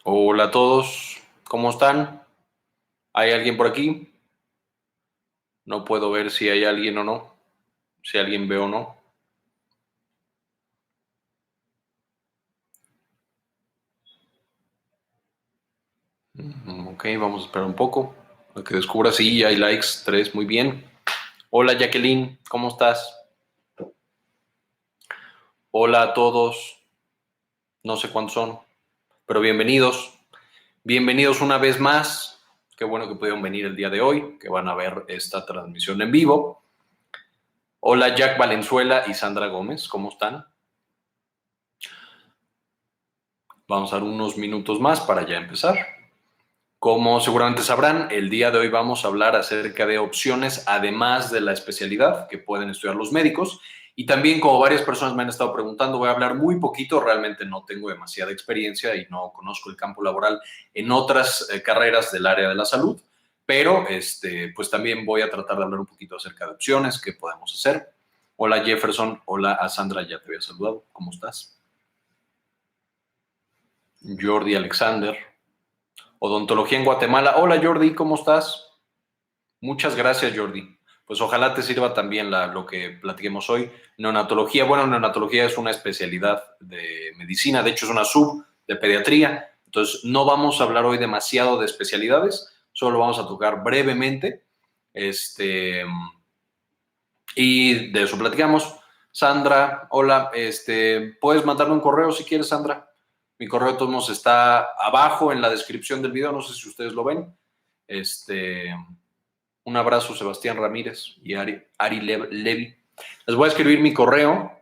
Hola a todos, ¿cómo están? ¿Hay alguien por aquí? No puedo ver si hay alguien o no, si alguien ve o no. Ok, vamos a esperar un poco a que descubra si hay likes. 3, muy bien. Hola Jacqueline, ¿cómo estás? Hola a todos, no sé cuántos son, pero bienvenidos. Bienvenidos una vez más. Qué bueno que pudieron venir el día de hoy, que van a ver esta transmisión en vivo. Hola Jack Valenzuela y Sandra Gómez, ¿cómo están? Vamos a dar unos minutos más para ya empezar. Como seguramente sabrán, el día de hoy vamos a hablar acerca de opciones, además de la especialidad que pueden estudiar los médicos. Y también, como varias personas me han estado preguntando, voy a hablar muy poquito, realmente no tengo demasiada experiencia y no conozco el campo laboral en otras carreras del área de la salud, pero pues también voy a tratar de hablar un poquito acerca de opciones que podemos hacer. Hola Jefferson, hola a Sandra, ya te había saludado, ¿cómo estás? Jordi Alexander. Odontología en Guatemala. Hola Jordi, ¿cómo estás? Muchas gracias Jordi. Pues ojalá te sirva también lo que platiquemos hoy. Neonatología, bueno, neonatología es una especialidad de medicina, de hecho es una sub de pediatría. Entonces no vamos a hablar hoy demasiado de especialidades, solo vamos a tocar brevemente. Y de eso platicamos. Sandra, hola, puedes mandarme un correo si quieres, Sandra. Mi correo de todos modos está abajo en la descripción del video, no sé si ustedes lo ven. Un abrazo, Sebastián Ramírez y Ari Levi. Les voy a escribir mi correo.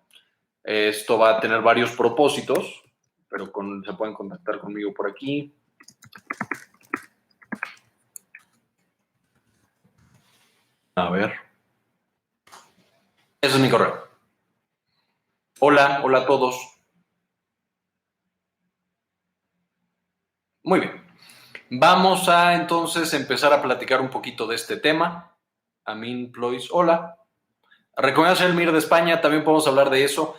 Esto va a tener varios propósitos, pero se pueden contactar conmigo por aquí. A ver. Ese es mi correo. Hola, hola a todos. Muy bien. Vamos a entonces empezar a platicar un poquito de este tema. Amin Plois, hola. Recomiendo el MIR de España, también podemos hablar de eso.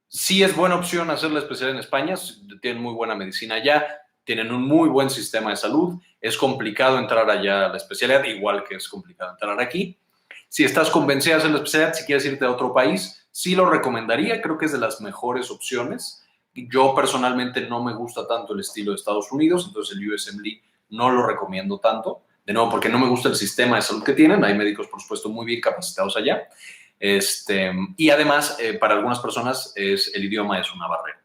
Sí es buena opción hacer la especialidad en España, tienen muy buena medicina allá, tienen un muy buen sistema de salud, es complicado entrar allá a la especialidad, igual que es complicado entrar aquí. Si estás convencida de hacer la especialidad, si quieres irte a otro país, sí lo recomendaría, creo que es de las mejores opciones. Yo personalmente no me gusta tanto el estilo de Estados Unidos, entonces el USMLE no lo recomiendo tanto, de nuevo porque no me gusta el sistema de salud que tienen, hay médicos por supuesto muy bien capacitados allá, y además para algunas personas el idioma es una barrera.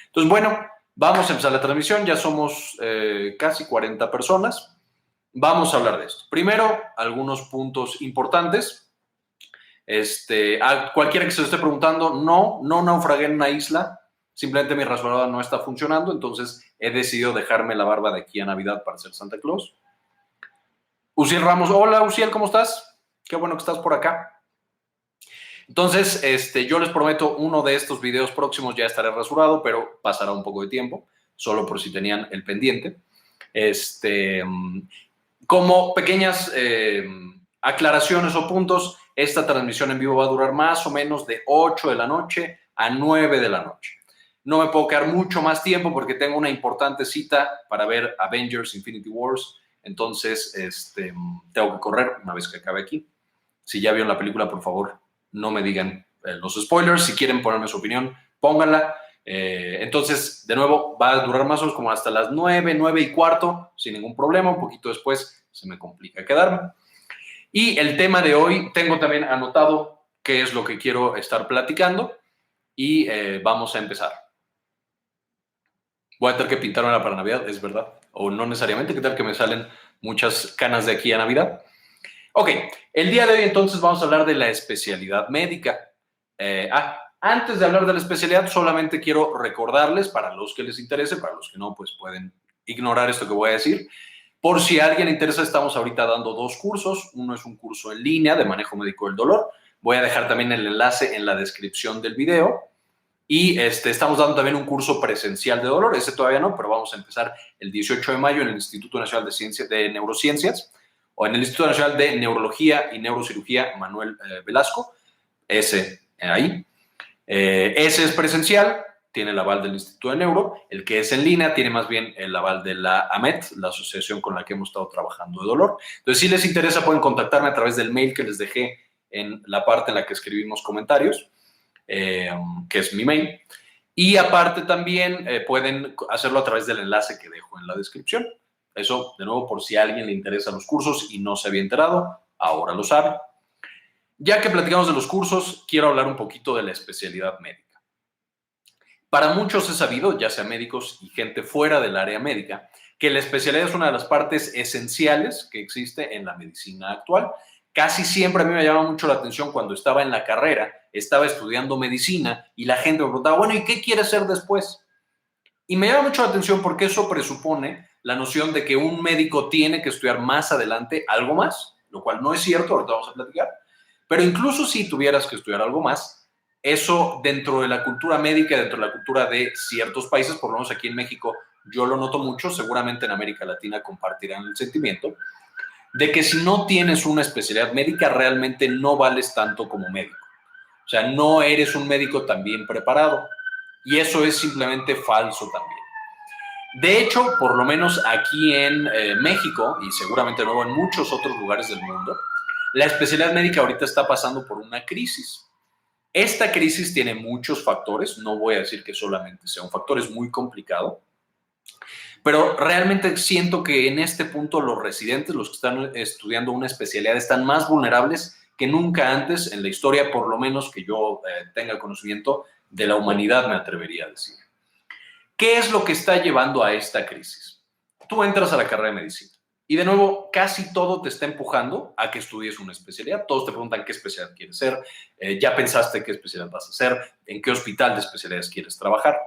Entonces bueno, vamos a empezar la transmisión, ya somos casi 40 personas, vamos a hablar de esto. Primero, algunos puntos importantes. A cualquiera que se lo esté preguntando, no naufragué en una isla, simplemente mi rasuradora no está funcionando, entonces he decidido dejarme la barba de aquí a Navidad para ser Santa Claus. Uciel Ramos, hola Uciel, ¿cómo estás? Qué bueno que estás por acá. Entonces, yo les prometo, uno de estos videos próximos ya estaré rasurado, pero pasará un poco de tiempo, solo por si tenían el pendiente. Como pequeñas aclaraciones o puntos, esta transmisión en vivo va a durar más o menos de 8 de la noche a 9 de la noche. No me puedo quedar mucho más tiempo porque tengo una importante cita para ver Avengers Infinity Wars. Entonces, tengo que correr una vez que acabe aquí. Si ya vieron la película, por favor, no me digan los spoilers. Si quieren ponerme su opinión, pónganla. Entonces, de nuevo, va a durar más o menos como hasta las 9:15, sin ningún problema. Un poquito después se me complica quedarme. Y el tema de hoy, tengo también anotado qué es lo que quiero estar platicando y vamos a empezar. Voy a tener que pintarme para Navidad, es verdad. O no necesariamente, ¿qué tal que me salen muchas canas de aquí a Navidad? Ok, el día de hoy entonces vamos a hablar de la especialidad médica. Antes de hablar de la especialidad, solamente quiero recordarles, para los que les interese, para los que no, pues pueden ignorar esto que voy a decir. Por si a alguien le interesa, estamos ahorita dando 2 cursos. Uno es un curso en línea de manejo médico del dolor. Voy a dejar también el enlace en la descripción del video. Y estamos dando también un curso presencial de dolor. Ese todavía no, pero vamos a empezar el 18 de mayo en el Instituto Nacional de Neurociencias o en el Instituto Nacional de Neurología y Neurocirugía Manuel Velasco. Ese ahí. Ese es presencial, tiene el aval del Instituto de Neuro. El que es en línea tiene más bien el aval de la AMET, la asociación con la que hemos estado trabajando de dolor. Entonces, si les interesa, pueden contactarme a través del mail que les dejé en la parte en la que escribimos comentarios, que es mi mail. Y aparte también pueden hacerlo a través del enlace que dejo en la descripción. Eso, de nuevo, por si a alguien le interesan los cursos y no se había enterado, ahora lo sabe. Ya que platicamos de los cursos, quiero hablar un poquito de la especialidad médica. Para muchos es sabido, ya sea médicos y gente fuera del área médica, que la especialidad es una de las partes esenciales que existe en la medicina actual. Casi siempre a mí me llama mucho la atención cuando estaba en la carrera, estaba estudiando medicina y la gente me preguntaba, bueno, ¿y qué quieres ser después? Y me llama mucho la atención porque eso presupone la noción de que un médico tiene que estudiar más adelante algo más, lo cual no es cierto, ahorita vamos a platicar. Pero incluso si tuvieras que estudiar algo más, eso dentro de la cultura médica, dentro de la cultura de ciertos países, por lo menos aquí en México, yo lo noto mucho, seguramente en América Latina compartirán el sentimiento, de que si no tienes una especialidad médica, realmente no vales tanto como médico. O sea, no eres un médico tan bien preparado. Y eso es simplemente falso también. De hecho, por lo menos aquí en México, y seguramente luego en muchos otros lugares del mundo, la especialidad médica ahorita está pasando por una crisis. Esta crisis tiene muchos factores, no voy a decir que solamente sea un factor, es muy complicado, pero realmente siento que en este punto los residentes, los que están estudiando una especialidad, están más vulnerables que nunca antes en la historia, por lo menos que yo tenga conocimiento de la humanidad, me atrevería a decir. ¿Qué es lo que está llevando a esta crisis? Tú entras a la carrera de medicina y de nuevo casi todo te está empujando a que estudies una especialidad. Todos te preguntan qué especialidad quieres ser, ya pensaste qué especialidad vas a hacer, en qué hospital de especialidades quieres trabajar.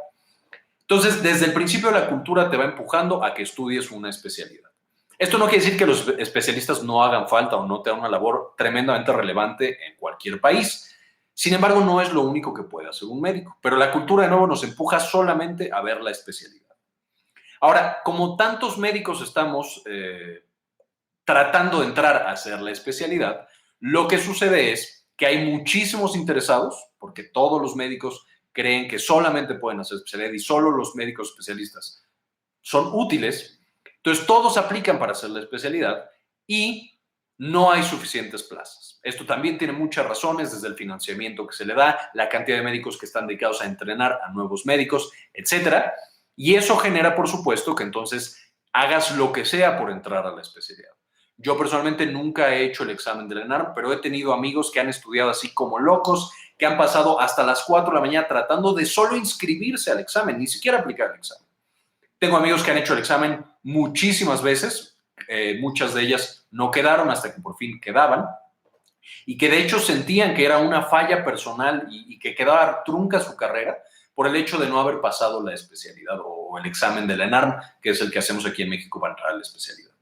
Entonces, desde el principio la cultura te va empujando a que estudies una especialidad. Esto no quiere decir que los especialistas no hagan falta o no tengan una labor tremendamente relevante en cualquier país. Sin embargo, no es lo único que puede hacer un médico, pero la cultura de nuevo nos empuja solamente a ver la especialidad. Ahora, como tantos médicos estamos tratando de entrar a hacer la especialidad, lo que sucede es que hay muchísimos interesados, porque todos los médicos creen que solamente pueden hacer especialidad y solo los médicos especialistas son útiles, entonces todos aplican para hacer la especialidad y no hay suficientes plazas. Esto también tiene muchas razones, desde el financiamiento que se le da, la cantidad de médicos que están dedicados a entrenar a nuevos médicos, etcétera. Y eso genera, por supuesto, que entonces hagas lo que sea por entrar a la especialidad. Yo personalmente nunca he hecho el examen del ENARM, pero he tenido amigos que han estudiado así como locos, que han pasado hasta las 4 de la mañana tratando de solo inscribirse al examen, ni siquiera aplicar el examen. Tengo amigos que han hecho el examen muchísimas veces, muchas de ellas no quedaron hasta que por fin quedaban, y que de hecho sentían que era una falla personal y que quedaba trunca su carrera por el hecho de no haber pasado la especialidad o el examen de la ENARM, que es el que hacemos aquí en México para entrar a la especialidad.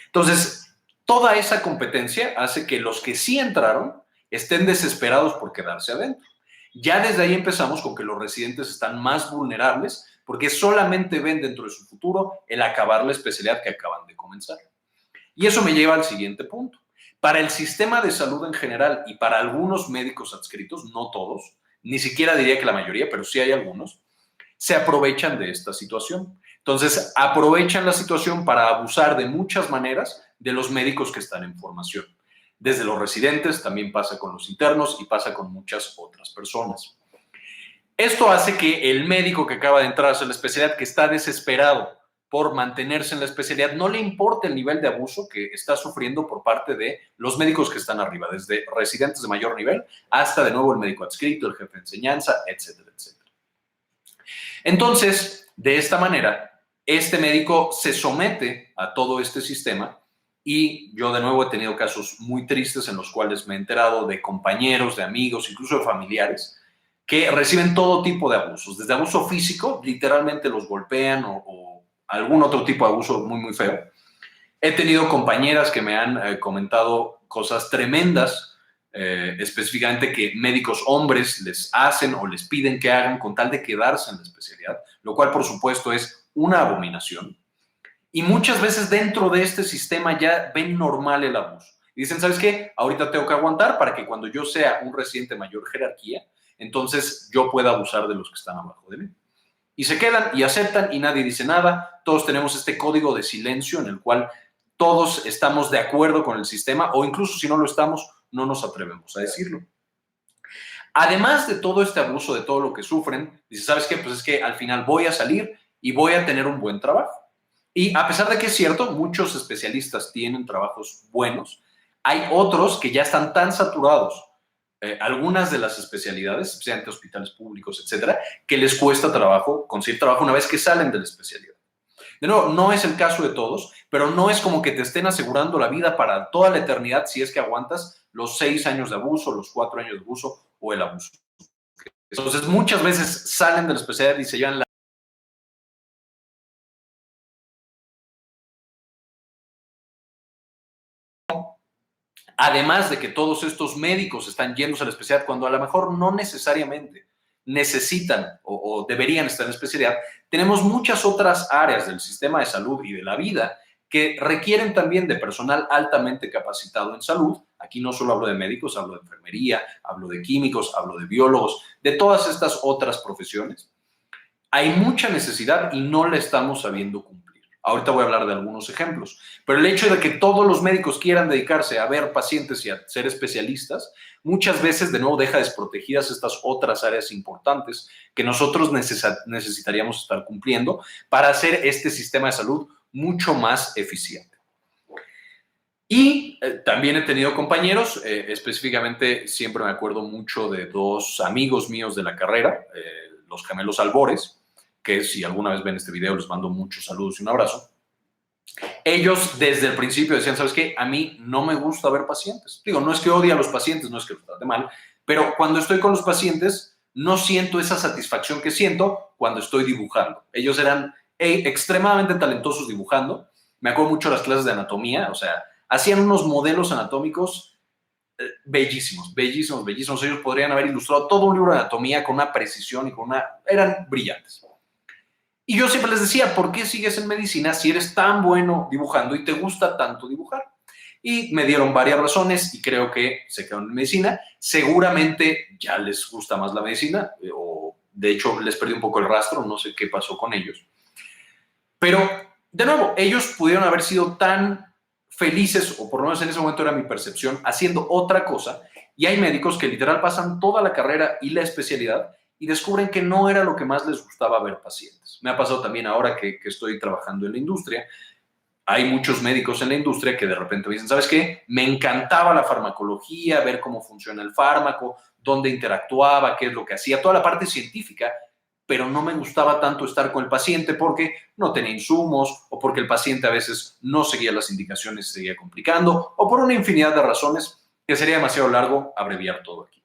Entonces, toda esa competencia hace que los que sí entraron estén desesperados por quedarse adentro. Ya desde ahí empezamos con que los residentes están más vulnerables porque solamente ven dentro de su futuro el acabar la especialidad que acaban de comenzar. Y eso me lleva al siguiente punto. Para el sistema de salud en general y para algunos médicos adscritos, no todos, ni siquiera diría que la mayoría, pero sí hay algunos, se aprovechan de esta situación. Entonces, aprovechan la situación para abusar de muchas maneras de los médicos que están en formación. Desde los residentes, también pasa con los internos y pasa con muchas otras personas. Esto hace que el médico que acaba de entrar a hacer la especialidad, que está desesperado por mantenerse en la especialidad, no le importa el nivel de abuso que está sufriendo por parte de los médicos que están arriba, desde residentes de mayor nivel hasta de nuevo el médico adscrito, el jefe de enseñanza, etcétera, etcétera. Entonces, de esta manera, este médico se somete a todo este sistema y yo de nuevo he tenido casos muy tristes en los cuales me he enterado de compañeros, de amigos, incluso de familiares, que reciben todo tipo de abusos, desde abuso físico, literalmente los golpean o algún otro tipo de abuso muy, muy feo. He tenido compañeras que me han comentado cosas tremendas, específicamente que médicos hombres les hacen o les piden que hagan con tal de quedarse en la especialidad, lo cual por supuesto es una abominación. Y muchas veces dentro de este sistema ya ven normal el abuso. Y dicen, ¿sabes qué? Ahorita tengo que aguantar para que cuando yo sea un residente de mayor jerarquía, entonces yo pueda abusar de los que están abajo de mí. Y se quedan y aceptan y nadie dice nada. Todos tenemos este código de silencio en el cual todos estamos de acuerdo con el sistema o incluso si no lo estamos, no nos atrevemos a decirlo. Además de todo este abuso, de todo lo que sufren, dice, ¿sabes qué? Pues es que al final voy a salir y voy a tener un buen trabajo. Y a pesar de que es cierto, muchos especialistas tienen trabajos buenos, hay otros que ya están tan saturados, algunas de las especialidades, especialmente hospitales públicos, etcétera, que les cuesta trabajo conseguir trabajo una vez que salen de la especialidad. De nuevo, no es el caso de todos, pero no es como que te estén asegurando la vida para toda la eternidad si es que aguantas los 6 años de abuso, los 4 años de abuso o el abuso. Entonces, muchas veces salen de la especialidad y se llevan la... Además de que todos estos médicos están yéndose a la especialidad cuando a lo mejor no necesariamente necesitan o deberían estar en la especialidad, tenemos muchas otras áreas del sistema de salud y de la vida que requieren también de personal altamente capacitado en salud. Aquí no solo hablo de médicos, hablo de enfermería, hablo de químicos, hablo de biólogos, de todas estas otras profesiones. Hay mucha necesidad y no la estamos sabiendo cumplir. Ahorita voy a hablar de algunos ejemplos, pero el hecho de que todos los médicos quieran dedicarse a ver pacientes y a ser especialistas, muchas veces de nuevo deja desprotegidas estas otras áreas importantes que nosotros necesitaríamos estar cumpliendo para hacer este sistema de salud mucho más eficiente. Y también he tenido compañeros, específicamente siempre me acuerdo mucho de dos amigos míos de la carrera, los gemelos Albores, que si alguna vez ven este video les mando muchos saludos y un abrazo. Ellos desde el principio decían, ¿sabes qué? A mí no me gusta ver pacientes. Digo, no es que odie a los pacientes, no es que los trate mal, pero cuando estoy con los pacientes no siento esa satisfacción que siento cuando estoy dibujando. Ellos eran extremadamente talentosos dibujando. Me acuerdo mucho de las clases de anatomía, o sea, hacían unos modelos anatómicos bellísimos, bellísimos, bellísimos. Ellos podrían haber ilustrado todo un libro de anatomía con una precisión y con una... Eran brillantes. Y yo siempre les decía, ¿por qué sigues en medicina si eres tan bueno dibujando y te gusta tanto dibujar? Y me dieron varias razones y creo que se quedaron en medicina. Seguramente ya les gusta más la medicina, o de hecho les perdí un poco el rastro, no sé qué pasó con ellos. Pero, de nuevo, ellos pudieron haber sido tan felices, o por lo menos en ese momento era mi percepción, haciendo otra cosa. Y hay médicos que literal pasan toda la carrera y la especialidad y descubren que no era lo que más les gustaba ver pacientes. Me ha pasado también ahora que estoy trabajando en la industria. Hay muchos médicos en la industria que de repente me dicen, ¿sabes qué? Me encantaba la farmacología, ver cómo funciona el fármaco, dónde interactuaba, qué es lo que hacía, toda la parte científica, pero no me gustaba tanto estar con el paciente porque no tenía insumos o porque el paciente a veces no seguía las indicaciones, se seguía complicando o por una infinidad de razones que sería demasiado largo abreviar todo aquí.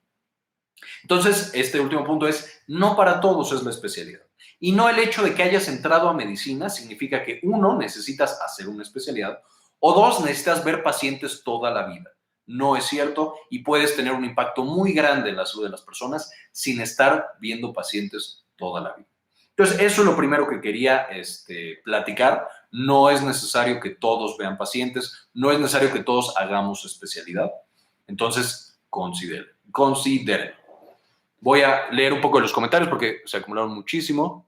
Entonces, este último punto es, no para todos es la especialidad. Y no el hecho de que hayas entrado a medicina significa que uno, necesitas hacer una especialidad o dos, necesitas ver pacientes toda la vida. No es cierto y puedes tener un impacto muy grande en la salud de las personas sin estar viendo pacientes toda la vida. Entonces, eso es lo primero que quería platicar. No es necesario que todos vean pacientes, no es necesario que todos hagamos especialidad. Entonces, consideren. Voy a leer un poco de los comentarios porque se acumularon muchísimo.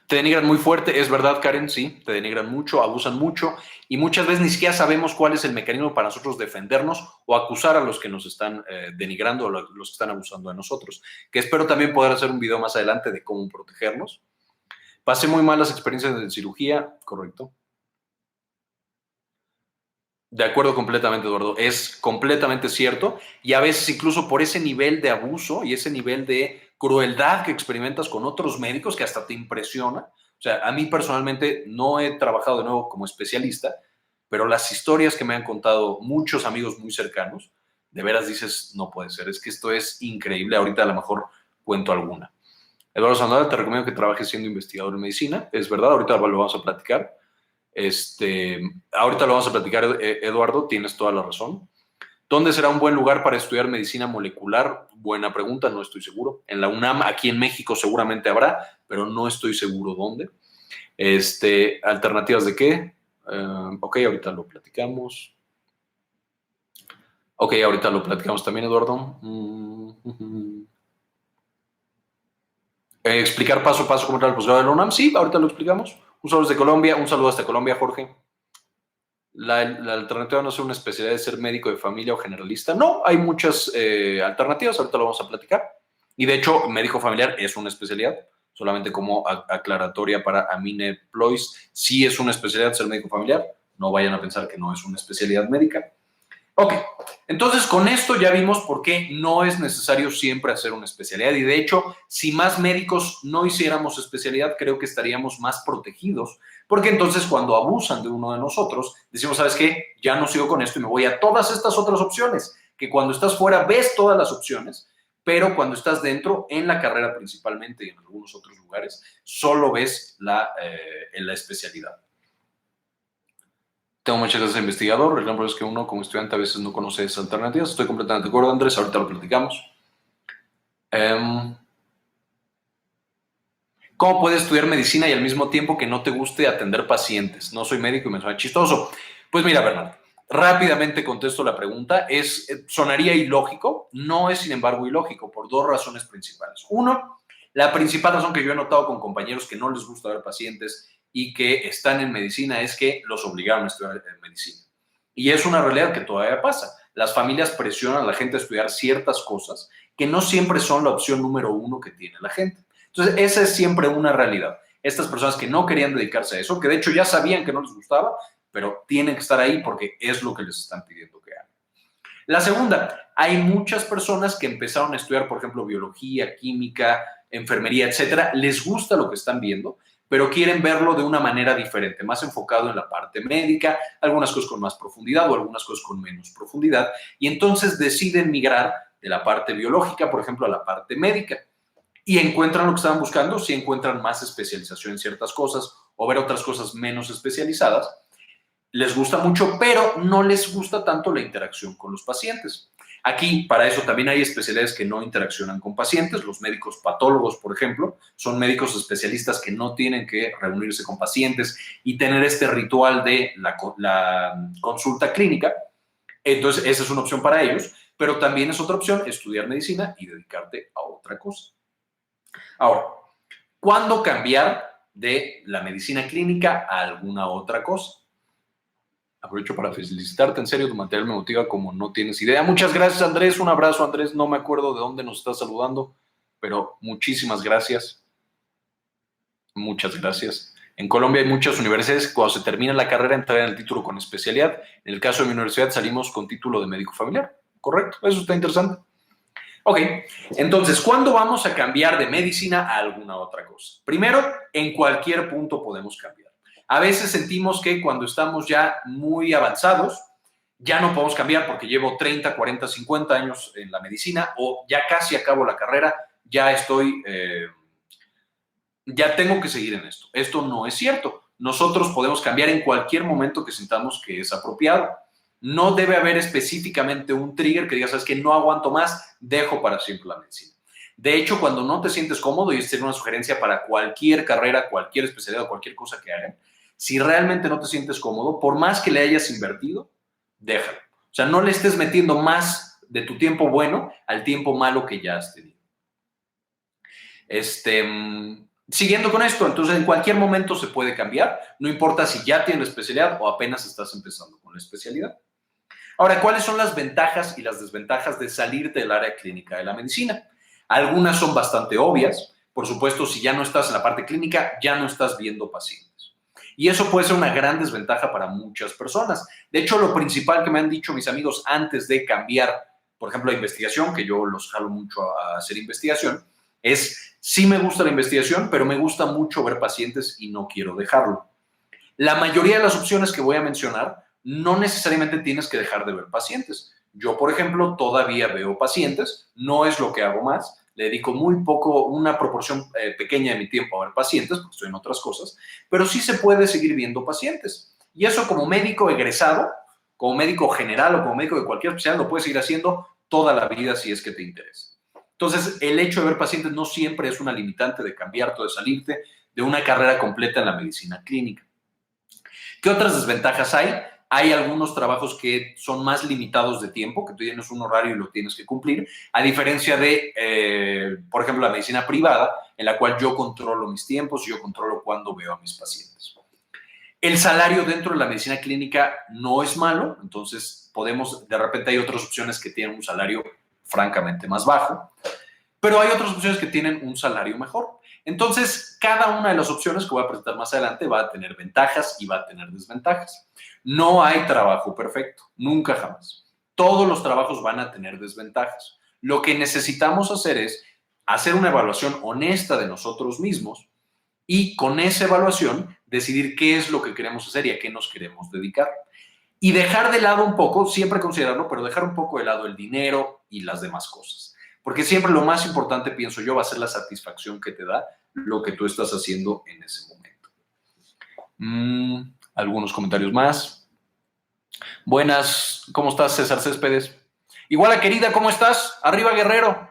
Te denigran muy fuerte, es verdad, Karen, sí, te denigran mucho, abusan mucho y muchas veces ni siquiera sabemos cuál es el mecanismo para nosotros defendernos o acusar a los que nos están denigrando o los que están abusando de nosotros. Que espero también poder hacer un video más adelante de cómo protegernos. Pasé muy mal las experiencias de cirugía, correcto. De acuerdo completamente, Eduardo. Es completamente cierto. Y a veces incluso por ese nivel de abuso y ese nivel de crueldad que experimentas con otros médicos que hasta te impresiona. O sea, a mí personalmente no he trabajado de nuevo como especialista, pero las historias que me han contado muchos amigos muy cercanos, de veras dices, no puede ser, es que esto es increíble. Ahorita a lo mejor cuento alguna. Eduardo Sandoval, te recomiendo que trabajes siendo investigador en medicina. Es verdad, ahorita lo vamos a platicar. Ahorita lo vamos a platicar, Eduardo, tienes toda la razón. ¿Dónde será un buen lugar para estudiar medicina molecular? Buena pregunta, no estoy seguro. En la UNAM, aquí en México seguramente habrá, pero no estoy seguro dónde. ¿Alternativas de qué? Ok, ahorita lo platicamos. Ok, ahorita lo platicamos también, Eduardo. Explicar paso a paso cómo era el posgrado de la UNAM. Sí, ahorita lo explicamos. Un saludo desde Colombia, un saludo hasta Colombia, Jorge. La alternativa no es una especialidad de ser médico de familia o generalista. No, hay muchas alternativas, ahorita lo vamos a platicar. Y de hecho, médico familiar es una especialidad, solamente como aclaratoria para Amine Plois, sí es una especialidad ser médico familiar, no vayan a pensar que no es una especialidad médica. Ok, entonces con esto ya vimos por qué no es necesario siempre hacer una especialidad y de hecho, si más médicos no hiciéramos especialidad, creo que estaríamos más protegidos, porque entonces cuando abusan de uno de nosotros, decimos, ¿sabes qué? Ya no sigo con esto y me voy a todas estas otras opciones, que cuando estás fuera ves todas las opciones, pero cuando estás dentro, en la carrera principalmente y en algunos otros lugares, solo ves la especialidad. Tengo muchas gracias de investigador. El problema es que uno como estudiante a veces no conoce esas alternativas. Estoy completamente de acuerdo, Andrés. Ahorita lo platicamos. ¿Cómo puedes estudiar medicina y al mismo tiempo que no te guste atender pacientes? No soy médico y me suena chistoso. Pues mira, Bernardo, rápidamente contesto la pregunta. Sonaría ilógico, no es sin embargo ilógico por dos razones principales. Uno, la principal razón que yo he notado con compañeros que no les gusta ver pacientes y que están en medicina es que los obligaron a estudiar medicina. Y es una realidad que todavía pasa. Las familias presionan a la gente a estudiar ciertas cosas que no siempre son la opción número uno que tiene la gente. Entonces, esa es siempre una realidad. Estas personas que no querían dedicarse a eso, que de hecho ya sabían que no les gustaba, pero tienen que estar ahí porque es lo que les están pidiendo que hagan. La segunda, hay muchas personas que empezaron a estudiar, por ejemplo, biología, química, enfermería, etcétera. Les gusta lo que están viendo, pero quieren verlo de una manera diferente, más enfocado en la parte médica, algunas cosas con más profundidad o algunas cosas con menos profundidad, y entonces deciden migrar de la parte biológica, por ejemplo, a la parte médica. Y encuentran lo que estaban buscando, si encuentran más especialización en ciertas cosas o ver otras cosas menos especializadas, les gusta mucho, pero no les gusta tanto la interacción con los pacientes. Aquí, para eso, también hay especialidades que no interaccionan con pacientes. Los médicos patólogos, por ejemplo, son médicos especialistas que no tienen que reunirse con pacientes y tener este ritual de la consulta clínica. Entonces, esa es una opción para ellos, pero también es otra opción estudiar medicina y dedicarte a otra cosa. Ahora, ¿cuándo cambiar de la medicina clínica a alguna otra cosa? Aprovecho para felicitarte, en serio, tu material me motiva como no tienes idea. Muchas gracias, Andrés, un abrazo, Andrés, no me acuerdo de dónde nos estás saludando, pero muchísimas gracias, muchas gracias. En Colombia hay muchas universidades que cuando se termina la carrera entran el título con especialidad. En el caso de mi universidad salimos con título de médico familiar, correcto, eso está interesante. Ok, entonces, ¿cuándo vamos a cambiar de medicina a alguna otra cosa? Primero, en cualquier punto podemos cambiar. A veces sentimos que cuando estamos ya muy avanzados, ya no podemos cambiar porque llevo 30, 40, 50 años en la medicina o ya casi acabo la carrera, ya ya tengo que seguir en esto. Esto no es cierto. Nosotros podemos cambiar en cualquier momento que sintamos que es apropiado. No debe haber específicamente un trigger que diga, sabes que no aguanto más, dejo para siempre la medicina. De hecho, cuando no te sientes cómodo, y esta es una sugerencia para cualquier carrera, cualquier especialidad o cualquier cosa que hagan, si realmente no te sientes cómodo, por más que le hayas invertido, déjalo. O sea, no le estés metiendo más de tu tiempo bueno al tiempo malo que ya has tenido. Siguiendo con esto, entonces en cualquier momento se puede cambiar, no importa si ya tienes la especialidad o apenas estás empezando con la especialidad. Ahora, ¿cuáles son las ventajas y las desventajas de salir del área clínica de la medicina? Algunas son bastante obvias. Por supuesto, si ya no estás en la parte clínica, ya no estás viendo pacientes. Y eso puede ser una gran desventaja para muchas personas. De hecho, lo principal que me han dicho mis amigos antes de cambiar, por ejemplo, la investigación, que yo los jalo mucho a hacer investigación, es, sí me gusta la investigación, pero me gusta mucho ver pacientes y no quiero dejarlo. La mayoría de las opciones que voy a mencionar no necesariamente tienes que dejar de ver pacientes. Yo, por ejemplo, todavía veo pacientes, no es lo que hago más, le dedico muy poco, una proporción pequeña de mi tiempo a ver pacientes, porque estoy en otras cosas, pero sí se puede seguir viendo pacientes. Y eso como médico egresado, como médico general o como médico de cualquier especialidad, lo puedes seguir haciendo toda la vida si es que te interesa. Entonces, el hecho de ver pacientes no siempre es una limitante de cambiarte o de salirte de una carrera completa en la medicina clínica. ¿Qué otras desventajas hay? Hay algunos trabajos que son más limitados de tiempo, que tú tienes un horario y lo tienes que cumplir, a diferencia de, por ejemplo, la medicina privada, en la cual yo controlo mis tiempos, yo controlo cuándo veo a mis pacientes. El salario dentro de la medicina clínica no es malo, entonces de repente hay otras opciones que tienen un salario francamente más bajo, pero hay otras opciones que tienen un salario mejor. Entonces, cada una de las opciones que voy a presentar más adelante va a tener ventajas y va a tener desventajas. No hay trabajo perfecto, nunca jamás. Todos los trabajos van a tener desventajas. Lo que necesitamos hacer es hacer una evaluación honesta de nosotros mismos y con esa evaluación decidir qué es lo que queremos hacer y a qué nos queremos dedicar. Y dejar de lado un poco, siempre considerarlo, pero dejar un poco de lado el dinero y las demás cosas. Porque siempre lo más importante, pienso yo, va a ser la satisfacción que te da lo que tú estás haciendo en ese momento. Algunos comentarios más. Buenas, ¿cómo estás, César Céspedes? Igual, querida, ¿cómo estás? Arriba, guerrero.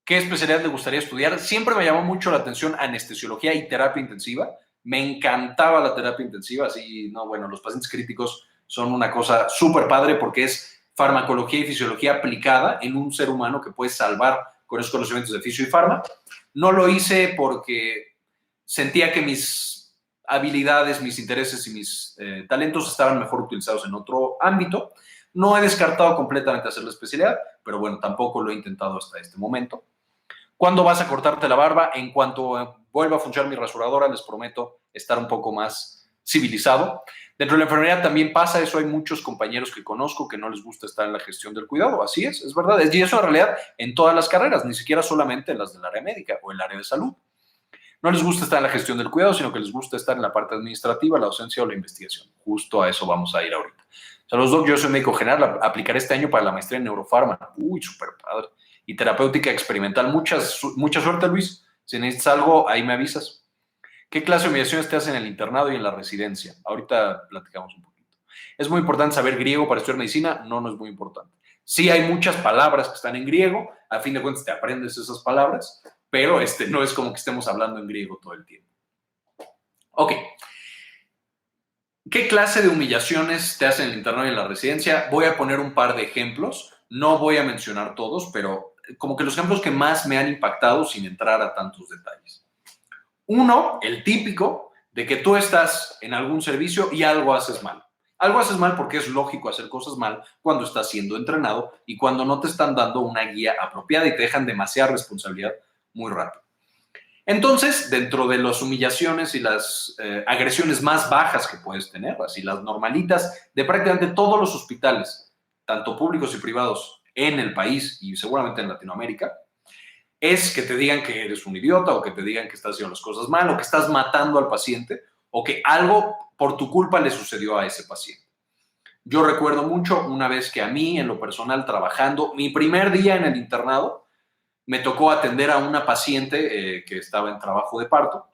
¿Qué especialidad te gustaría estudiar? Siempre me llamó mucho la atención anestesiología y terapia intensiva. Me encantaba la terapia intensiva. Así, no, bueno, los pacientes críticos son una cosa súper padre porque es farmacología y fisiología aplicada en un ser humano que puedes salvar con esos conocimientos de fisio y farma. No lo hice porque sentía que mis habilidades, mis intereses y mis talentos estaban mejor utilizados en otro ámbito. No he descartado completamente hacer la especialidad, pero bueno, tampoco lo he intentado hasta este momento. ¿Cuándo vas a cortarte la barba? En cuanto vuelva a funcionar mi rasuradora, les prometo estar un poco más civilizado. Dentro de la enfermería también pasa eso. Hay muchos compañeros que conozco que no les gusta estar en la gestión del cuidado. Así es verdad. Y eso en realidad en todas las carreras, ni siquiera solamente en las del área médica o el área de salud. No les gusta estar en la gestión del cuidado, sino que les gusta estar en la parte administrativa, la docencia o la investigación. Justo a eso vamos a ir ahorita. Saludos, Doc. Yo soy médico general. Aplicaré este año para la maestría en neurofarma. Uy, súper padre. Y terapéutica experimental. Mucha suerte, Luis. Si necesitas algo, ahí me avisas. ¿Qué clase de humillaciones te hacen en el internado y en la residencia? Ahorita platicamos un poquito. ¿Es muy importante saber griego para estudiar medicina? No, no es muy importante. Sí hay muchas palabras que están en griego. A fin de cuentas te aprendes esas palabras, pero no es como que estemos hablando en griego todo el tiempo. Ok. ¿Qué clase de humillaciones te hacen en el internado y en la residencia? Voy a poner un par de ejemplos. No voy a mencionar todos, pero como que los ejemplos que más me han impactado sin entrar a tantos detalles. Uno, el típico, de que tú estás en algún servicio y algo haces mal. Algo haces mal porque es lógico hacer cosas mal cuando estás siendo entrenado y cuando no te están dando una guía apropiada y te dejan demasiada responsabilidad muy rápido. Entonces, dentro de las humillaciones y las agresiones más bajas que puedes tener, así las normalitas de prácticamente todos los hospitales, tanto públicos y privados en el país y seguramente en Latinoamérica, es que te digan que eres un idiota o que te digan que estás haciendo las cosas mal o que estás matando al paciente o que algo por tu culpa le sucedió a ese paciente. Yo recuerdo mucho una vez que a mí, en lo personal, trabajando, mi primer día en el internado, me tocó atender a una paciente que estaba en trabajo de parto.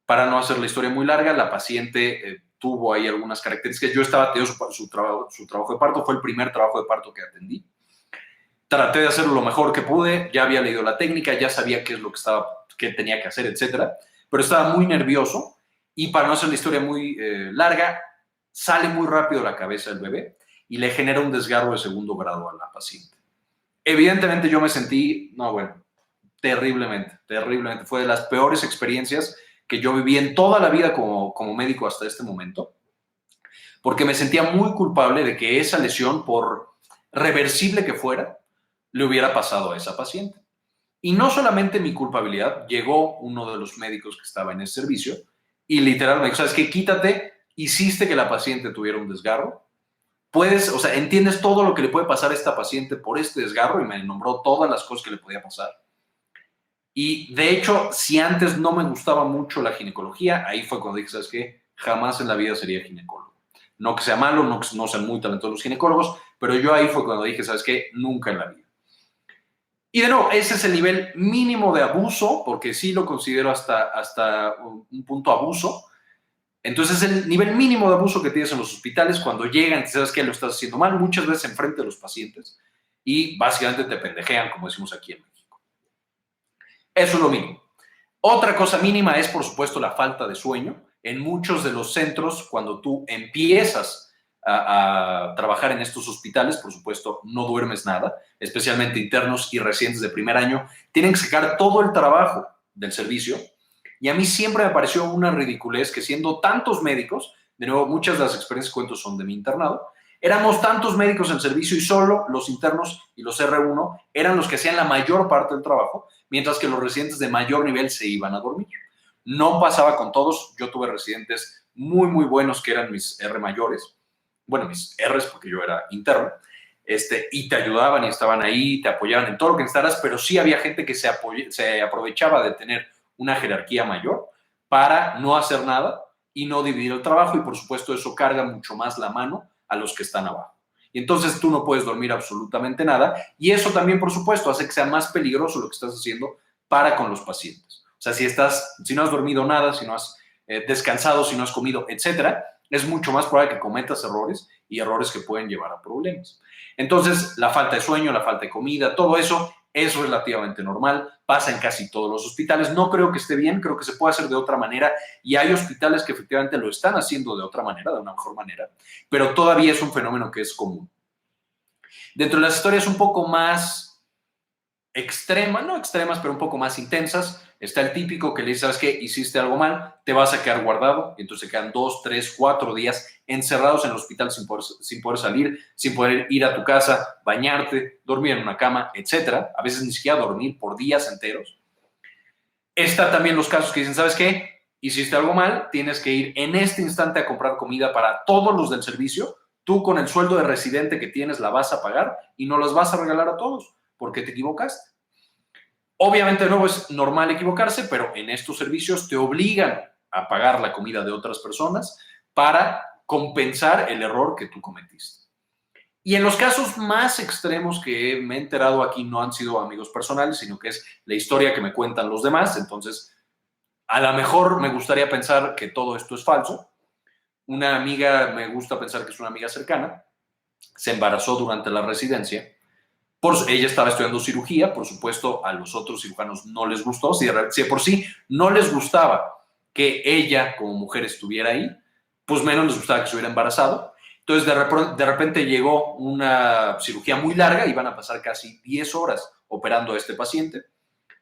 Para no hacer la historia muy larga, la paciente tuvo ahí algunas características. Yo estaba teniendo su trabajo de parto, fue el primer trabajo de parto que atendí. Traté de hacerlo lo mejor que pude, ya había leído la técnica, ya sabía qué es lo que tenía que hacer, etcétera, pero estaba muy nervioso y para no hacer la historia muy larga, sale muy rápido la cabeza del bebé y le genera un desgarro de segundo grado a la paciente. Evidentemente yo me sentí, no, bueno, terriblemente. Fue de las peores experiencias que yo viví en toda la vida como médico hasta este momento, porque me sentía muy culpable de que esa lesión, por reversible que fuera, le hubiera pasado a esa paciente. Y no solamente mi culpabilidad, llegó uno de los médicos que estaba en ese servicio y literal me dijo, ¿sabes qué? Quítate, hiciste que la paciente tuviera un desgarro, puedes, o sea, entiendes todo lo que le puede pasar a esta paciente por este desgarro y me nombró todas las cosas que le podía pasar. Y de hecho, si antes no me gustaba mucho la ginecología, ahí fue cuando dije, ¿sabes qué? Jamás en la vida sería ginecólogo. No que sea malo, no que no sean muy talentosos los ginecólogos, pero yo ahí fue cuando dije, ¿sabes qué? Nunca en la vida. Y de nuevo, ese es el nivel mínimo de abuso, porque sí lo considero hasta un punto abuso. Entonces, es el nivel mínimo de abuso que tienes en los hospitales cuando llegan, sabes que lo estás haciendo mal, muchas veces enfrente de los pacientes, y básicamente te pendejean, como decimos aquí en México. Eso es lo mínimo. Otra cosa mínima es, por supuesto, la falta de sueño. En muchos de los centros, cuando tú empiezas a trabajar en estos hospitales, por supuesto, no duermes nada, especialmente internos y residentes de primer año, tienen que sacar todo el trabajo del servicio. Y a mí siempre me pareció una ridiculez que siendo tantos médicos, de nuevo, muchas de las experiencias que cuento son de mi internado, éramos tantos médicos en servicio y solo los internos y los R1 eran los que hacían la mayor parte del trabajo, mientras que los residentes de mayor nivel se iban a dormir. No pasaba con todos. Yo tuve residentes muy, muy buenos que eran mis R mayores. Bueno, mis R's porque yo era interno. Y te ayudaban y estaban ahí, te apoyaban en todo lo que necesitaras, pero sí había gente que se aprovechaba de tener una jerarquía mayor para no hacer nada y no dividir el trabajo, y por supuesto eso carga mucho más la mano a los que están abajo. Y entonces tú no puedes dormir absolutamente nada, y eso también, por supuesto, hace que sea más peligroso lo que estás haciendo para con los pacientes. O sea, si no has dormido nada, si no has descansado, si no has comido, etcétera, es mucho más probable que cometas errores y errores que pueden llevar a problemas. Entonces, la falta de sueño, la falta de comida, todo eso es relativamente normal, pasa en casi todos los hospitales. No creo que esté bien, creo que se puede hacer de otra manera, y hay hospitales que efectivamente lo están haciendo de otra manera, de una mejor manera, pero todavía es un fenómeno que es común. Dentro de las historias un poco más extremas, no extremas, pero un poco más intensas, está el típico que le dice, ¿sabes qué? Hiciste algo mal, te vas a quedar guardado, y entonces se quedan 2, 3, 4 días encerrados en el hospital sin poder salir, sin poder ir a tu casa, bañarte, dormir en una cama, etcétera. A veces ni siquiera dormir por días enteros. Está también los casos que dicen, ¿sabes qué? Hiciste algo mal, tienes que ir en este instante a comprar comida para todos los del servicio, tú con el sueldo de residente que tienes la vas a pagar y no las vas a regalar a todos porque te equivocaste. Obviamente de nuevo es normal equivocarse, pero en estos servicios te obligan a pagar la comida de otras personas para compensar el error que tú cometiste. Y en los casos más extremos que me he enterado aquí no han sido amigos personales, sino que es la historia que me cuentan los demás. Entonces, a lo mejor me gustaría pensar que todo esto es falso. Una amiga, me gusta pensar que es una amiga cercana, se embarazó durante la residencia. Ella estaba estudiando cirugía, por supuesto, a los otros cirujanos no les gustó. Si de por sí no les gustaba que ella como mujer estuviera ahí, pues menos les gustaba que estuviera embarazado. Entonces, de repente llegó una cirugía muy larga, iban a pasar casi 10 horas operando a este paciente.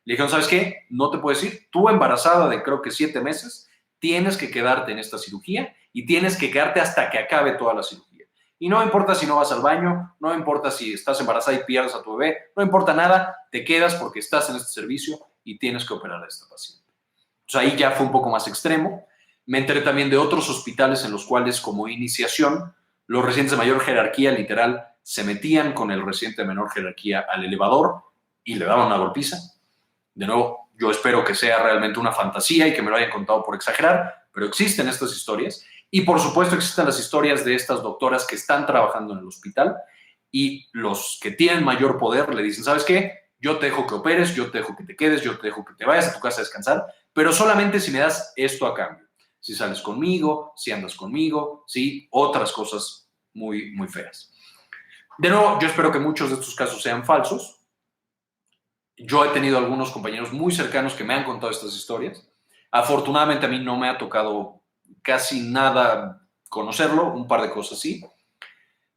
Le dijeron, ¿sabes qué? No te puedes ir. Tú embarazada de creo que 7 meses, tienes que quedarte en esta cirugía y tienes que quedarte hasta que acabe toda la cirugía. Y no importa si no vas al baño, no importa si estás embarazada y pierdes a tu bebé, no importa nada, te quedas porque estás en este servicio y tienes que operar a esta paciente. Entonces ahí ya fue un poco más extremo. Me enteré también de otros hospitales en los cuales, como iniciación, los residentes de mayor jerarquía, literal, se metían con el residente de menor jerarquía al elevador y le daban una golpiza. De nuevo, yo espero que sea realmente una fantasía y que me lo hayan contado por exagerar, pero existen estas historias. Y por supuesto existen las historias de estas doctoras que están trabajando en el hospital y los que tienen mayor poder le dicen, ¿sabes qué? Yo te dejo que operes, yo te dejo que te quedes, yo te dejo que te vayas a tu casa a descansar, pero solamente si me das esto a cambio. Si sales conmigo, si andas conmigo, si otras cosas muy, muy feas. De nuevo, yo espero que muchos de estos casos sean falsos. Yo he tenido algunos compañeros muy cercanos que me han contado estas historias. Afortunadamente a mí no me ha tocado casi nada conocerlo, un par de cosas sí.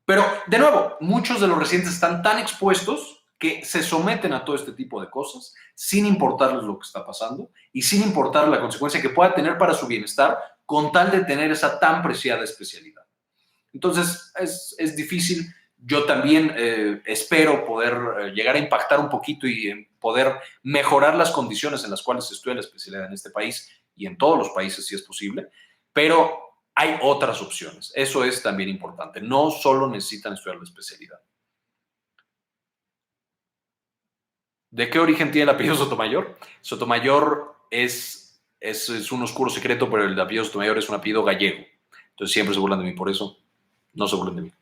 Pero, de nuevo, muchos de los residentes están tan expuestos que se someten a todo este tipo de cosas sin importarles lo que está pasando y sin importar la consecuencia que pueda tener para su bienestar con tal de tener esa tan preciada especialidad. Entonces, es difícil. Yo también espero poder llegar a impactar un poquito y poder mejorar las condiciones en las cuales se estudia la especialidad en este país y en todos los países si es posible, pero hay otras opciones. Eso es también importante. No solo necesitan estudiar la especialidad. ¿De qué origen tiene el apellido Sotomayor? Sotomayor es un oscuro secreto, pero el apellido Sotomayor es un apellido gallego. Entonces siempre se burlan de mí por eso. No se burlen de mí.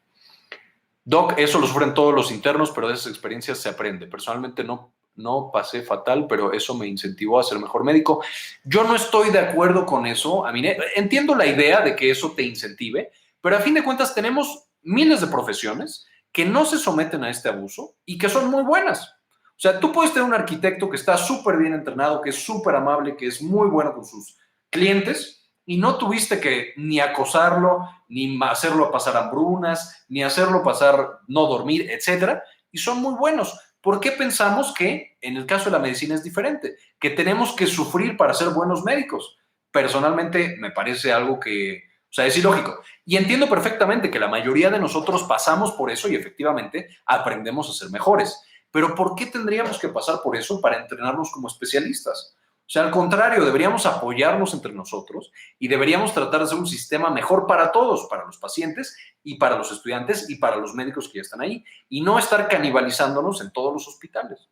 Doc, eso lo sufren todos los internos, pero de esas experiencias se aprende. Personalmente no pasé fatal, pero eso me incentivó a ser mejor médico. Yo no estoy de acuerdo con eso. A mí, entiendo la idea de que eso te incentive, pero a fin de cuentas tenemos miles de profesiones que no se someten a este abuso y que son muy buenas. O sea, tú puedes tener un arquitecto que está súper bien entrenado, que es súper amable, que es muy bueno con sus clientes y no tuviste que ni acosarlo, ni hacerlo pasar hambrunas, ni hacerlo pasar no dormir, etcétera, y son muy buenos. ¿Por qué pensamos que en el caso de la medicina es diferente? Que tenemos que sufrir para ser buenos médicos. Personalmente me parece algo que, o sea, es ilógico. Y entiendo perfectamente que la mayoría de nosotros pasamos por eso y efectivamente aprendemos a ser mejores. Pero ¿por qué tendríamos que pasar por eso para entrenarnos como especialistas? O sea, al contrario, deberíamos apoyarnos entre nosotros y deberíamos tratar de hacer un sistema mejor para todos, para los pacientes y para los estudiantes y para los médicos que ya están ahí, y no estar canibalizándonos en todos los hospitales.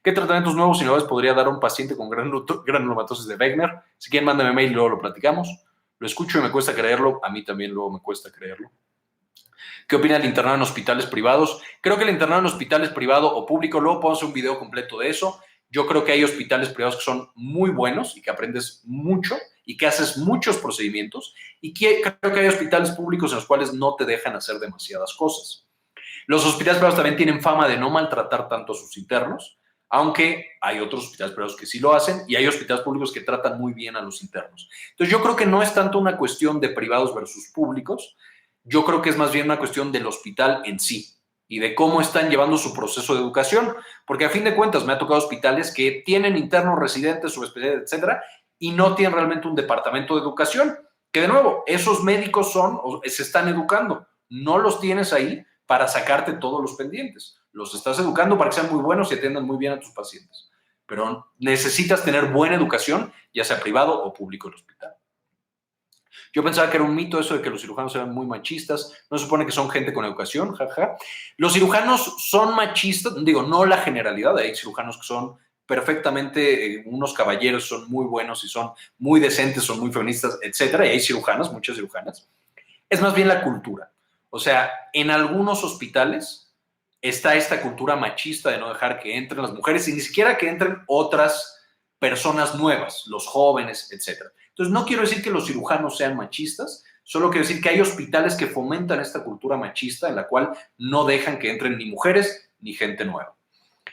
¿Qué tratamientos nuevos y novedades podría dar a un paciente con granulomatosis de Wegener? Si quieren, mándame mail y luego lo platicamos. Lo escucho y me cuesta creerlo. A mí también luego me cuesta creerlo. ¿Qué opina del internado en hospitales privados? Creo que el internado en hospitales privado o público, luego puedo hacer un video completo de eso. Yo creo que hay hospitales privados que son muy buenos y que aprendes mucho y que haces muchos procedimientos, y creo que hay hospitales públicos en los cuales no te dejan hacer demasiadas cosas. Los hospitales privados también tienen fama de no maltratar tanto a sus internos, aunque hay otros hospitales privados que sí lo hacen y hay hospitales públicos que tratan muy bien a los internos. Entonces yo creo que no es tanto una cuestión de privados versus públicos, yo creo que es más bien una cuestión del hospital en sí y de cómo están llevando su proceso de educación, porque a fin de cuentas me ha tocado hospitales que tienen internos, residentes, subespecialidades, etcétera, y no tienen realmente un departamento de educación, que de nuevo, esos médicos se están educando, no los tienes ahí para sacarte todos los pendientes, los estás educando para que sean muy buenos y atiendan muy bien a tus pacientes, pero necesitas tener buena educación, ya sea privado o público el hospital. Yo pensaba que era un mito eso de que los cirujanos eran muy machistas. No se supone que son gente con educación, jaja. Los cirujanos son machistas, digo, no la generalidad. Hay cirujanos que son perfectamente unos caballeros, son muy buenos y son muy decentes, son muy feministas, etcétera. Y hay cirujanas, muchas cirujanas. Es más bien la cultura. O sea, en algunos hospitales está esta cultura machista de no dejar que entren las mujeres y ni siquiera que entren otras personas nuevas, los jóvenes, etcétera. Entonces, no quiero decir que los cirujanos sean machistas, solo quiero decir que hay hospitales que fomentan esta cultura machista en la cual no dejan que entren ni mujeres ni gente nueva.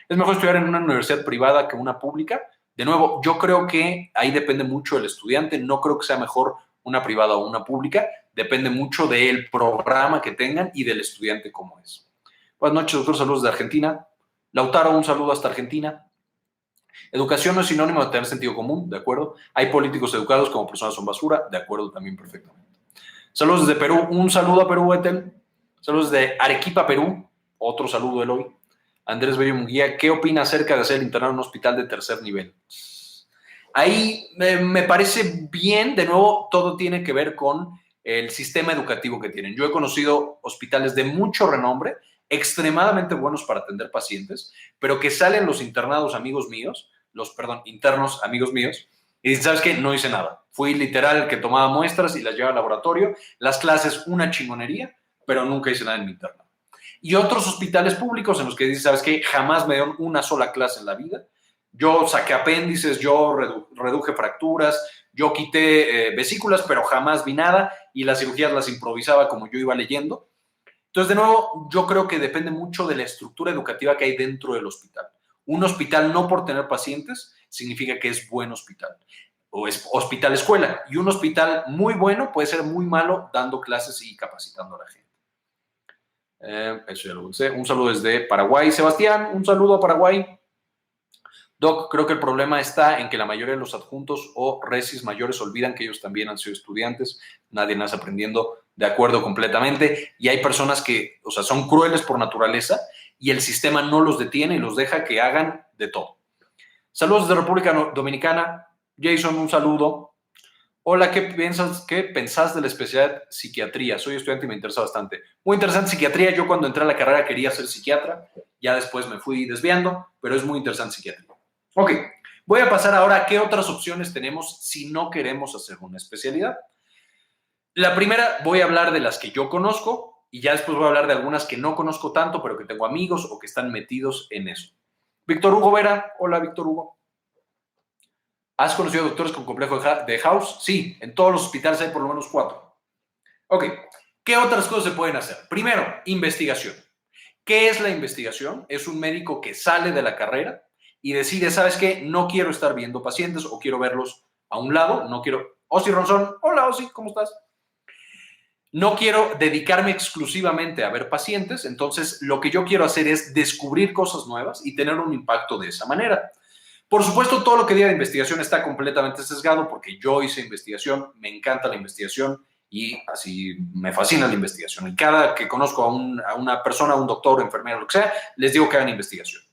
Es mejor estudiar en una universidad privada que una pública. De nuevo, yo creo que ahí depende mucho del estudiante, no creo que sea mejor una privada o una pública, depende mucho del programa que tengan y del estudiante cómo es. Buenas noches, doctor, saludos de Argentina. Lautaro, un saludo hasta Argentina. Educación no es sinónimo de tener sentido común, ¿de acuerdo? Hay políticos educados como personas son basura, de acuerdo también perfectamente. Saludos desde Perú, un saludo a Perú, Etel. Saludos desde Arequipa, Perú, otro saludo, Eloy. Andrés Bello Munguía, ¿qué opina acerca de hacer el internado en un hospital de tercer nivel? Ahí me parece bien, de nuevo, todo tiene que ver con el sistema educativo que tienen. Yo he conocido hospitales de mucho renombre, extremadamente buenos para atender pacientes, pero que salen los internados amigos míos, internos amigos míos, y dicen, ¿sabes qué? No hice nada. Fui literal el que tomaba muestras y las llevaba al laboratorio, las clases una chingonería, pero nunca hice nada en mi internado. Y otros hospitales públicos en los que dicen, ¿sabes qué? Jamás me dieron una sola clase en la vida. Yo saqué apéndices, yo reduje fracturas, yo quité vesículas, pero jamás vi nada y las cirugías las improvisaba como yo iba leyendo. Entonces, de nuevo, yo creo que depende mucho de la estructura educativa que hay dentro del hospital. Un hospital no por tener pacientes significa que es buen hospital o es hospital escuela, y un hospital muy bueno puede ser muy malo dando clases y capacitando a la gente. Eso ya lo sé. Un saludo desde Paraguay. Sebastián, un saludo a Paraguay. Doc, creo que el problema está en que la mayoría de los adjuntos o resis mayores olvidan que ellos también han sido estudiantes, nadie nace aprendiendo, de acuerdo completamente, y hay personas que, o sea, son crueles por naturaleza y el sistema no los detiene y los deja que hagan de todo. Saludos de República Dominicana. Jason, un saludo. Hola, ¿qué pensás de la especialidad psiquiatría? Soy estudiante y me interesa bastante. Muy interesante psiquiatría. Yo cuando entré a la carrera quería ser psiquiatra, ya después me fui desviando, pero es muy interesante psiquiatría. Ok, voy a pasar ahora a qué otras opciones tenemos si no queremos hacer una especialidad. La primera, voy a hablar de las que yo conozco y ya después voy a hablar de algunas que no conozco tanto, pero que tengo amigos o que están metidos en eso. Víctor Hugo Vera. Hola, Víctor Hugo. ¿Has conocido doctores con complejo de House? Sí, en todos los hospitales hay por lo menos 4. Ok, ¿qué otras cosas se pueden hacer? Primero, investigación. ¿Qué es la investigación? Es un médico que sale de la carrera y decide, ¿sabes qué? No quiero estar viendo pacientes o quiero verlos a un lado, no quiero... Osi Ronzón, hola Osi, ¿cómo estás? No quiero dedicarme exclusivamente a ver pacientes, entonces lo que yo quiero hacer es descubrir cosas nuevas y tener un impacto de esa manera. Por supuesto, todo lo que diga de investigación está completamente sesgado porque yo hice investigación, me encanta la investigación y así me fascina la investigación. Y cada que conozco a una persona, a un doctor, enfermero, lo que sea, les digo que hagan investigación.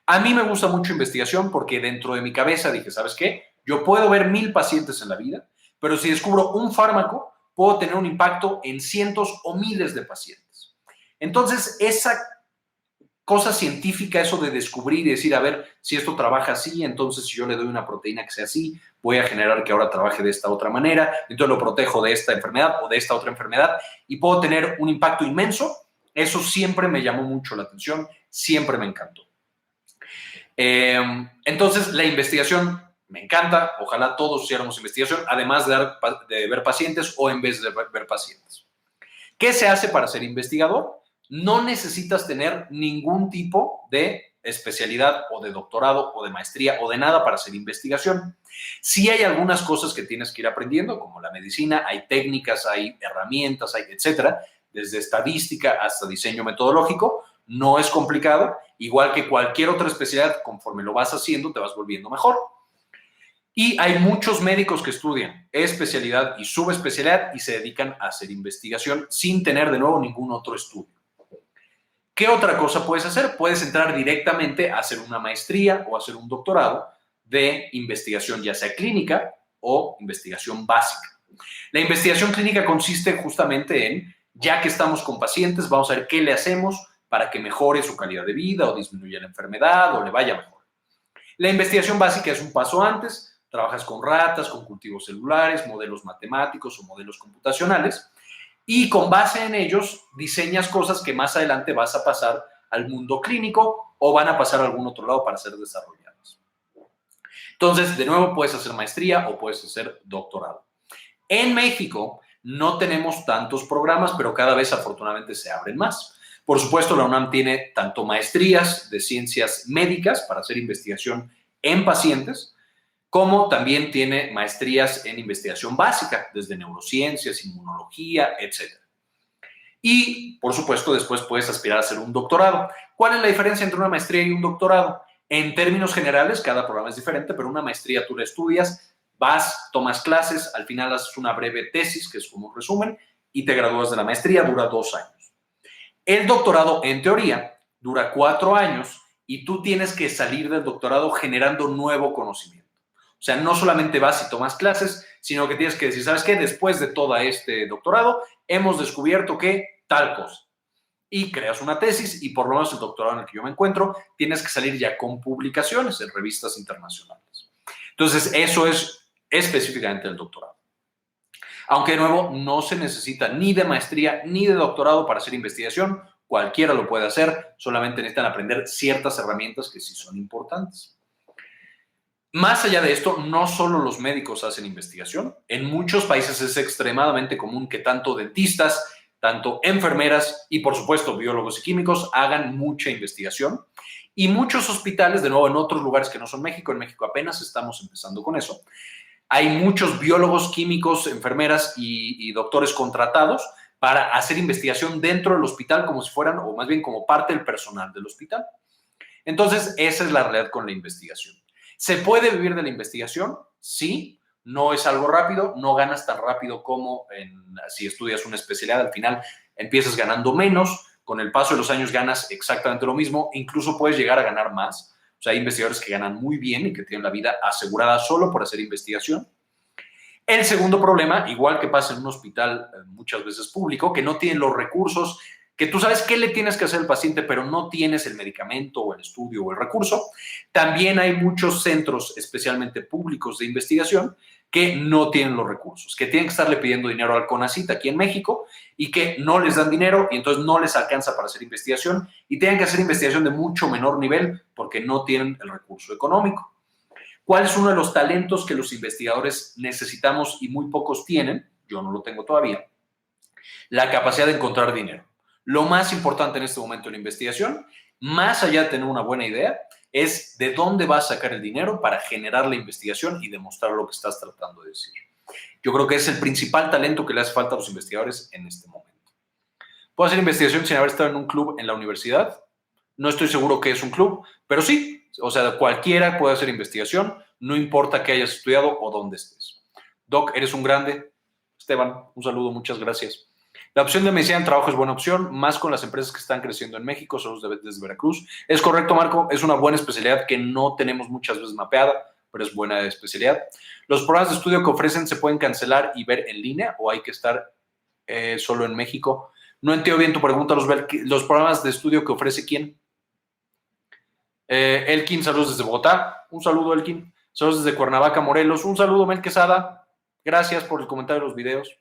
A mí me gusta mucho investigación porque dentro de mi cabeza dije, ¿sabes qué? Yo puedo ver 1000 pacientes en la vida, pero si descubro un fármaco, puedo tener un impacto en cientos o miles de pacientes. Entonces, esa cosa científica, eso de descubrir y decir, a ver, si esto trabaja así, entonces si yo le doy una proteína que sea así, voy a generar que ahora trabaje de esta otra manera, entonces lo protejo de esta enfermedad o de esta otra enfermedad y puedo tener un impacto inmenso. Eso siempre me llamó mucho la atención, siempre me encantó. Entonces, la investigación me encanta. Ojalá todos hiciéramos investigación, además de ver pacientes o en vez de ver pacientes. ¿Qué se hace para ser investigador? No necesitas tener ningún tipo de especialidad o de doctorado o de maestría o de nada para hacer investigación. Sí hay algunas cosas que tienes que ir aprendiendo, como la medicina, hay técnicas, hay herramientas, hay etcétera, desde estadística hasta diseño metodológico. No es complicado, igual que cualquier otra especialidad, conforme lo vas haciendo, te vas volviendo mejor. Y hay muchos médicos que estudian especialidad y subespecialidad y se dedican a hacer investigación sin tener de nuevo ningún otro estudio. ¿Qué otra cosa puedes hacer? Puedes entrar directamente a hacer una maestría o hacer un doctorado de investigación, ya sea clínica o investigación básica. La investigación clínica consiste justamente en, ya que estamos con pacientes, vamos a ver qué le hacemos para que mejore su calidad de vida o disminuya la enfermedad o le vaya mejor. La investigación básica es un paso antes. Trabajas con ratas, con cultivos celulares, modelos matemáticos o modelos computacionales y con base en ellos diseñas cosas que más adelante vas a pasar al mundo clínico o van a pasar a algún otro lado para ser desarrolladas. Entonces, de nuevo, puedes hacer maestría o puedes hacer doctorado. En México no tenemos tantos programas, pero cada vez afortunadamente se abren más. Por supuesto, la UNAM tiene tanto maestrías de ciencias médicas para hacer investigación en pacientes, como también tiene maestrías en investigación básica, desde neurociencias, inmunología, etc. Y, por supuesto, después puedes aspirar a hacer un doctorado. ¿Cuál es la diferencia entre una maestría y un doctorado? En términos generales, cada programa es diferente, pero una maestría tú la estudias, vas, tomas clases, al final haces una breve tesis, que es como un resumen, y te gradúas de la maestría, dura 2 años. El doctorado, en teoría, dura 4 años y tú tienes que salir del doctorado generando nuevo conocimiento. O sea, no solamente vas y tomas clases, sino que tienes que decir, ¿sabes qué? Después de todo este doctorado, hemos descubierto que tal cosa. Y creas una tesis y por lo menos el doctorado en el que yo me encuentro, tienes que salir ya con publicaciones en revistas internacionales. Entonces, eso es específicamente el doctorado. Aunque, de nuevo, no se necesita ni de maestría ni de doctorado para hacer investigación. Cualquiera lo puede hacer, solamente necesitan aprender ciertas herramientas que sí son importantes. Más allá de esto, no solo los médicos hacen investigación. En muchos países es extremadamente común que tanto dentistas, tanto enfermeras y, por supuesto, biólogos y químicos hagan mucha investigación. Y muchos hospitales, de nuevo, en otros lugares que no son México, en México apenas estamos empezando con eso. Hay muchos biólogos, químicos, enfermeras y doctores contratados para hacer investigación dentro del hospital como si fueran, o más bien como parte del personal del hospital. Entonces, esa es la realidad con la investigación. ¿Se puede vivir de la investigación? Sí, no es algo rápido, no ganas tan rápido como si estudias una especialidad, al final empiezas ganando menos, con el paso de los años ganas exactamente lo mismo, incluso puedes llegar a ganar más. O sea, hay investigadores que ganan muy bien y que tienen la vida asegurada solo por hacer investigación. El segundo problema, igual que pasa en un hospital muchas veces público, que no tienen los recursos, que tú sabes qué le tienes que hacer al paciente, pero no tienes el medicamento o el estudio o el recurso. También hay muchos centros, especialmente públicos de investigación, que no tienen los recursos, que tienen que estarle pidiendo dinero al CONACYT aquí en México y que no les dan dinero y entonces no les alcanza para hacer investigación y tienen que hacer investigación de mucho menor nivel porque no tienen el recurso económico. ¿Cuál es uno de los talentos que los investigadores necesitamos y muy pocos tienen? Yo no lo tengo todavía. La capacidad de encontrar dinero. Lo más importante en este momento en la investigación, más allá de tener una buena idea, es de dónde vas a sacar el dinero para generar la investigación y demostrar lo que estás tratando de decir. Yo creo que es el principal talento que le hace falta a los investigadores en este momento. ¿Puedo hacer investigación sin haber estado en un club en la universidad? No estoy seguro que es un club, pero sí, o sea, cualquiera puede hacer investigación, no importa que hayas estudiado o dónde estés. Doc, eres un grande. Esteban, un saludo, muchas gracias. La opción de medicina en trabajo es buena opción, más con las empresas que están creciendo en México, son desde Veracruz. Es correcto, Marco, es una buena especialidad que no tenemos muchas veces mapeada, pero es buena especialidad. ¿Los programas de estudio que ofrecen se pueden cancelar y ver en línea o hay que estar solo en México? No entiendo bien tu pregunta, los programas de estudio que ofrece quién. Elkin, saludos desde Bogotá. Un saludo, Elkin. Saludos desde Cuernavaca, Morelos. Un saludo, Mel Quesada. Gracias por el comentario de los videos.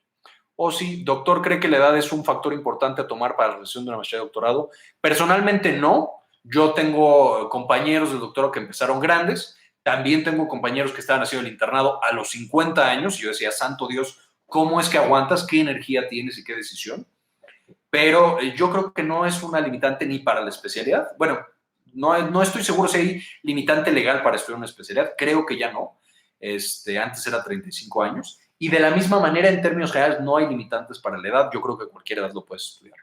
Sí, doctor, ¿cree que la edad es un factor importante a tomar para la realización de una maestría de doctorado? Personalmente no. Yo tengo compañeros del doctorado que empezaron grandes. También tengo compañeros que estaban haciendo el internado a los 50 años. Y yo decía, santo Dios, ¿cómo es que aguantas? ¿Qué energía tienes y qué decisión? Pero yo creo que no es una limitante ni para la especialidad. Bueno, no estoy seguro si hay limitante legal para estudiar una especialidad. Creo que ya no. Antes era 35 años. Y de la misma manera, en términos generales, no hay limitantes para la edad. Yo creo que cualquier edad lo puedes estudiar.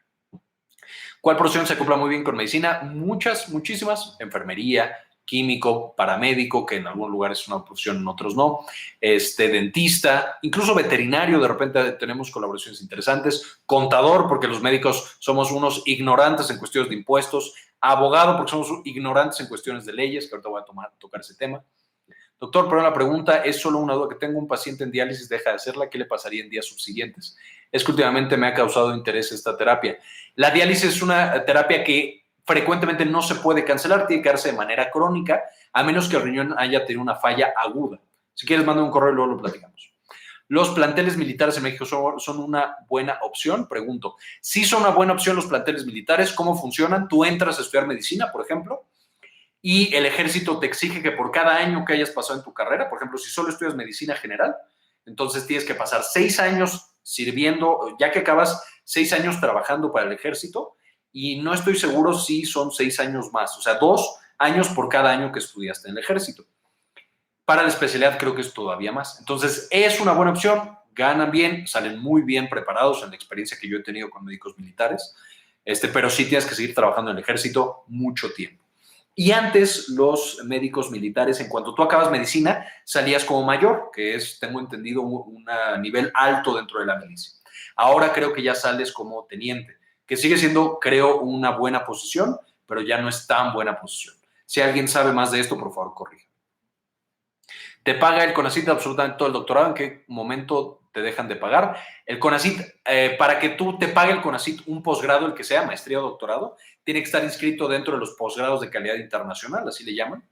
¿Cuál profesión se acopla muy bien con medicina? Muchísimas. Enfermería, químico, paramédico, que en algunos lugares es una profesión, en otros no. Dentista, incluso veterinario, de repente tenemos colaboraciones interesantes. Contador, porque los médicos somos unos ignorantes en cuestiones de impuestos. Abogado, porque somos ignorantes en cuestiones de leyes, que ahorita voy a tocar ese tema. Doctor, pero la pregunta es solo una duda que tengo. Un paciente en diálisis deja de hacerla, ¿qué le pasaría en días subsiguientes? Es que últimamente me ha causado interés esta terapia. La diálisis es una terapia que frecuentemente no se puede cancelar, tiene que darse de manera crónica, a menos que el riñón haya tenido una falla aguda. Si quieres, manda un correo y luego lo platicamos. ¿Los planteles militares en México son una buena opción? Pregunto. Sí son una buena opción los planteles militares. ¿Cómo funcionan? Tú entras a estudiar medicina, por ejemplo, y el ejército te exige que por cada año que hayas pasado en tu carrera, por ejemplo, si solo estudias medicina general, entonces tienes que pasar 6 años sirviendo, ya que acabas 6 años trabajando para el ejército, y no estoy seguro si son 6 años más, o sea, 2 años por cada año que estudiaste en el ejército. Para la especialidad creo que es todavía más. Entonces, es una buena opción, ganan bien, salen muy bien preparados en la experiencia que yo he tenido con médicos militares, pero sí tienes que seguir trabajando en el ejército mucho tiempo. Y antes los médicos militares, en cuanto tú acabas medicina, salías como mayor, que es, tengo entendido, un nivel alto dentro de la milicia. Ahora creo que ya sales como teniente, que sigue siendo, creo, una buena posición, pero ya no es tan buena posición. Si alguien sabe más de esto, por favor, corrija. ¿Te paga el CONACYT absolutamente todo el doctorado? ¿En qué momento te dejan de pagar? El CONACYT, para que tú te pague el CONACYT un posgrado, el que sea, maestría o doctorado, tiene que estar inscrito dentro de los posgrados de calidad internacional, así le llaman.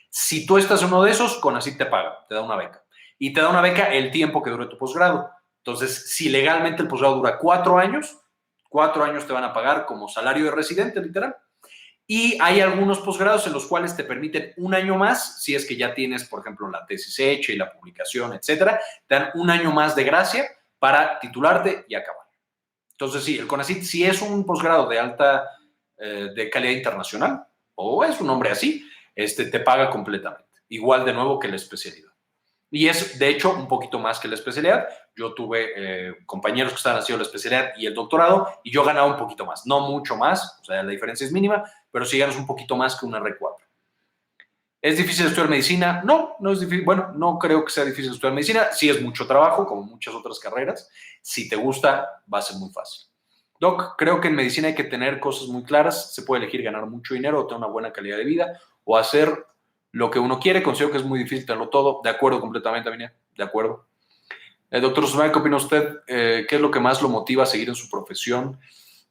Si tú estás en uno de esos, CONACYT te paga, te da una beca. Y te da una beca el tiempo que dure tu posgrado. Entonces, si legalmente el posgrado dura 4 años, 4 años te van a pagar como salario de residente, literal. Y hay algunos posgrados en los cuales te permiten un año más, si es que ya tienes, por ejemplo, la tesis hecha y la publicación, etcétera, te dan un año más de gracia para titularte y acabar. Entonces, sí, el CONACYT sí es un posgrado de alta, de calidad internacional, o es un nombre así, te paga completamente. Igual, de nuevo, que la especialidad. Y es, de hecho, un poquito más que la especialidad. Yo tuve compañeros que estaban haciendo la especialidad y el doctorado, y yo ganaba un poquito más. No mucho más, o sea, la diferencia es mínima, pero sí ganas un poquito más que un R4. ¿Es difícil estudiar medicina? No, no es difícil. Bueno, no creo que sea difícil estudiar medicina. Sí es mucho trabajo, como muchas otras carreras. Si te gusta, va a ser muy fácil. Doc, creo que en medicina hay que tener cosas muy claras. Se puede elegir ganar mucho dinero o tener una buena calidad de vida o hacer lo que uno quiere. Considero que es muy difícil tenerlo todo. De acuerdo completamente, Avinia. De acuerdo. Doctor Usman, ¿qué opina usted? ¿Qué es lo que más lo motiva a seguir en su profesión?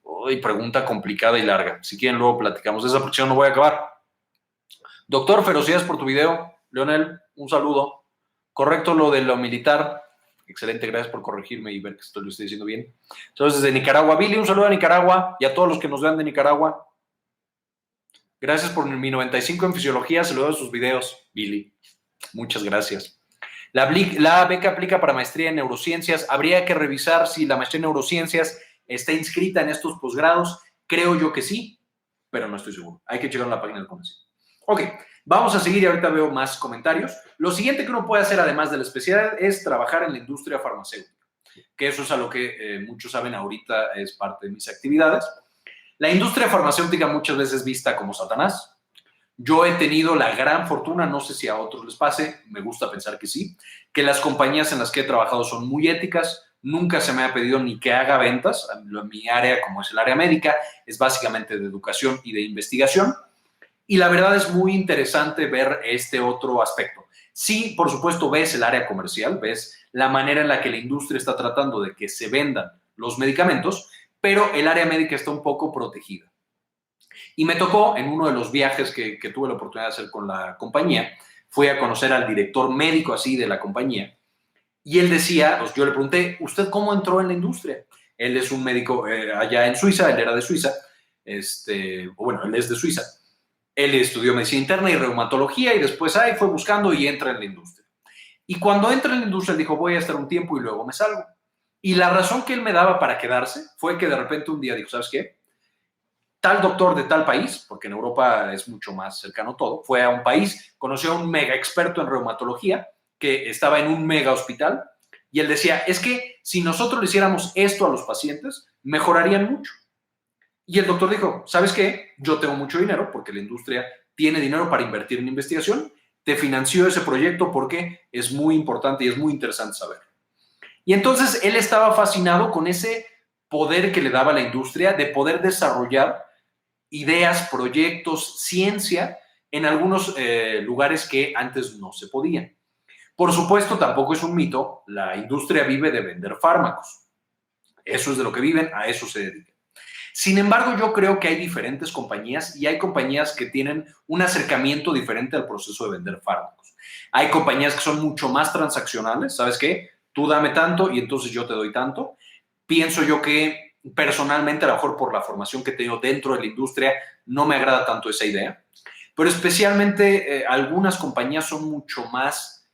Uy, pregunta complicada y larga. Si quieren, luego platicamos de esa porque no voy a acabar. Doctor, felicidades por tu video. Leonel, un saludo. Correcto lo de lo militar. Excelente, gracias por corregirme y ver que lo estoy diciendo bien. Entonces, desde Nicaragua. Billy, un saludo a Nicaragua y a todos los que nos vean de Nicaragua. Gracias por mi 95 en fisiología. Se lo doy a sus videos, Billy. Muchas gracias. La beca aplica para maestría en neurociencias. Habría que revisar si la maestría en neurociencias está inscrita en estos posgrados. Creo yo que sí, pero no estoy seguro. Hay que checar en la página del CONACYT. Ok, Vamos a seguir y ahorita veo más comentarios. Lo siguiente que uno puede hacer, además de la especialidad, es trabajar en la industria farmacéutica, que eso es a lo que muchos saben ahorita es parte de mis actividades. La industria farmacéutica muchas veces es vista como Satanás. Yo he tenido la gran fortuna, no sé si a otros les pase, me gusta pensar que sí, que las compañías en las que he trabajado son muy éticas, nunca se me ha pedido ni que haga ventas. Mi área, como es el área médica, es básicamente de educación y de investigación. Y la verdad es muy interesante ver este otro aspecto. Sí, por supuesto, ves el área comercial, ves la manera en la que la industria está tratando de que se vendan los medicamentos, pero el área médica está un poco protegida. Y me tocó en uno de los viajes que tuve la oportunidad de hacer con la compañía, fui a conocer al director médico así de la compañía y él decía, pues yo le pregunté, ¿usted cómo entró en la industria? Él es un médico allá en Suiza, él era de Suiza, o bueno, él es de Suiza. Él estudió medicina interna y reumatología y después ahí fue buscando y entra en la industria. Y cuando entra en la industria dijo, voy a estar un tiempo y luego me salgo. Y la razón que él me daba para quedarse fue que de repente un día dijo, ¿sabes qué? Tal doctor de tal país, porque en Europa es mucho más cercano todo, fue a un país, conoció a un mega experto en reumatología que estaba en un mega hospital y él decía, es que si nosotros le hiciéramos esto a los pacientes, mejorarían mucho. Y el doctor dijo, ¿sabes qué? Yo tengo mucho dinero porque la industria tiene dinero para invertir en investigación, te financió ese proyecto porque es muy importante y es muy interesante saber. Y entonces él estaba fascinado con ese poder que le daba la industria de poder desarrollar ideas, proyectos, ciencia en algunos lugares que antes no se podían. Por supuesto, tampoco es un mito, la industria vive de vender fármacos. Eso es de lo que viven, a eso se dedican. Sin embargo, yo creo que hay diferentes compañías y hay compañías que tienen un acercamiento diferente al proceso de vender fármacos. Hay compañías que son mucho más transaccionales, ¿sabes qué? Tú dame tanto y entonces yo te doy tanto. Pienso yo que personalmente, a lo mejor por la formación que tengo dentro de la industria, no me agrada tanto esa idea, pero especialmente algunas compañías son mucho más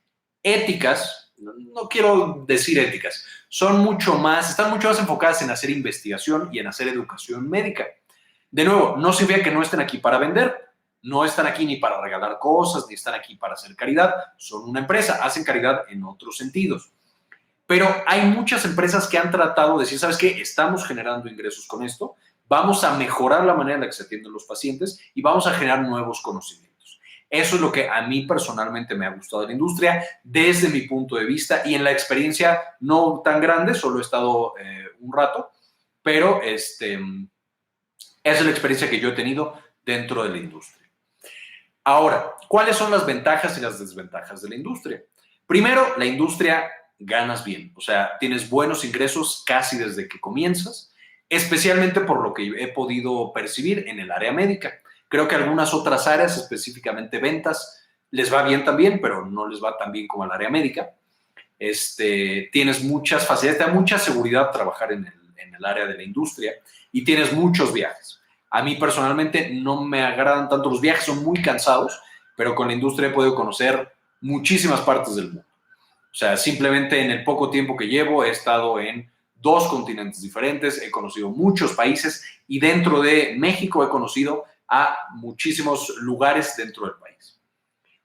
éticas, no quiero decir éticas, están mucho más enfocadas en hacer investigación y en hacer educación médica. De nuevo, no significa que no estén aquí para vender, no están aquí ni para regalar cosas, ni están aquí para hacer caridad, son una empresa, hacen caridad en otros sentidos. Pero hay muchas empresas que han tratado de decir, ¿sabes qué? Estamos generando ingresos con esto, vamos a mejorar la manera en la que se atienden los pacientes y vamos a generar nuevos conocimientos. Eso es lo que a mí personalmente me ha gustado de la industria desde mi punto de vista y en la experiencia no tan grande, solo he estado un rato, pero esa es la experiencia que yo he tenido dentro de la industria. Ahora, ¿cuáles son las ventajas y las desventajas de la industria? Primero, la industria ganas bien, o sea, tienes buenos ingresos casi desde que comienzas, especialmente por lo que he podido percibir en el área médica. Creo que algunas otras áreas, específicamente ventas, les va bien también, pero no les va tan bien como el área médica. Tienes muchas facilidades, te da mucha seguridad trabajar en el área de la industria y tienes muchos viajes. A mí personalmente no me agradan tanto los viajes, son muy cansados, pero con la industria he podido conocer muchísimas partes del mundo. O sea, simplemente en el poco tiempo que llevo he estado en 2 continentes diferentes, he conocido muchos países y dentro de México he conocido a muchísimos lugares dentro del país.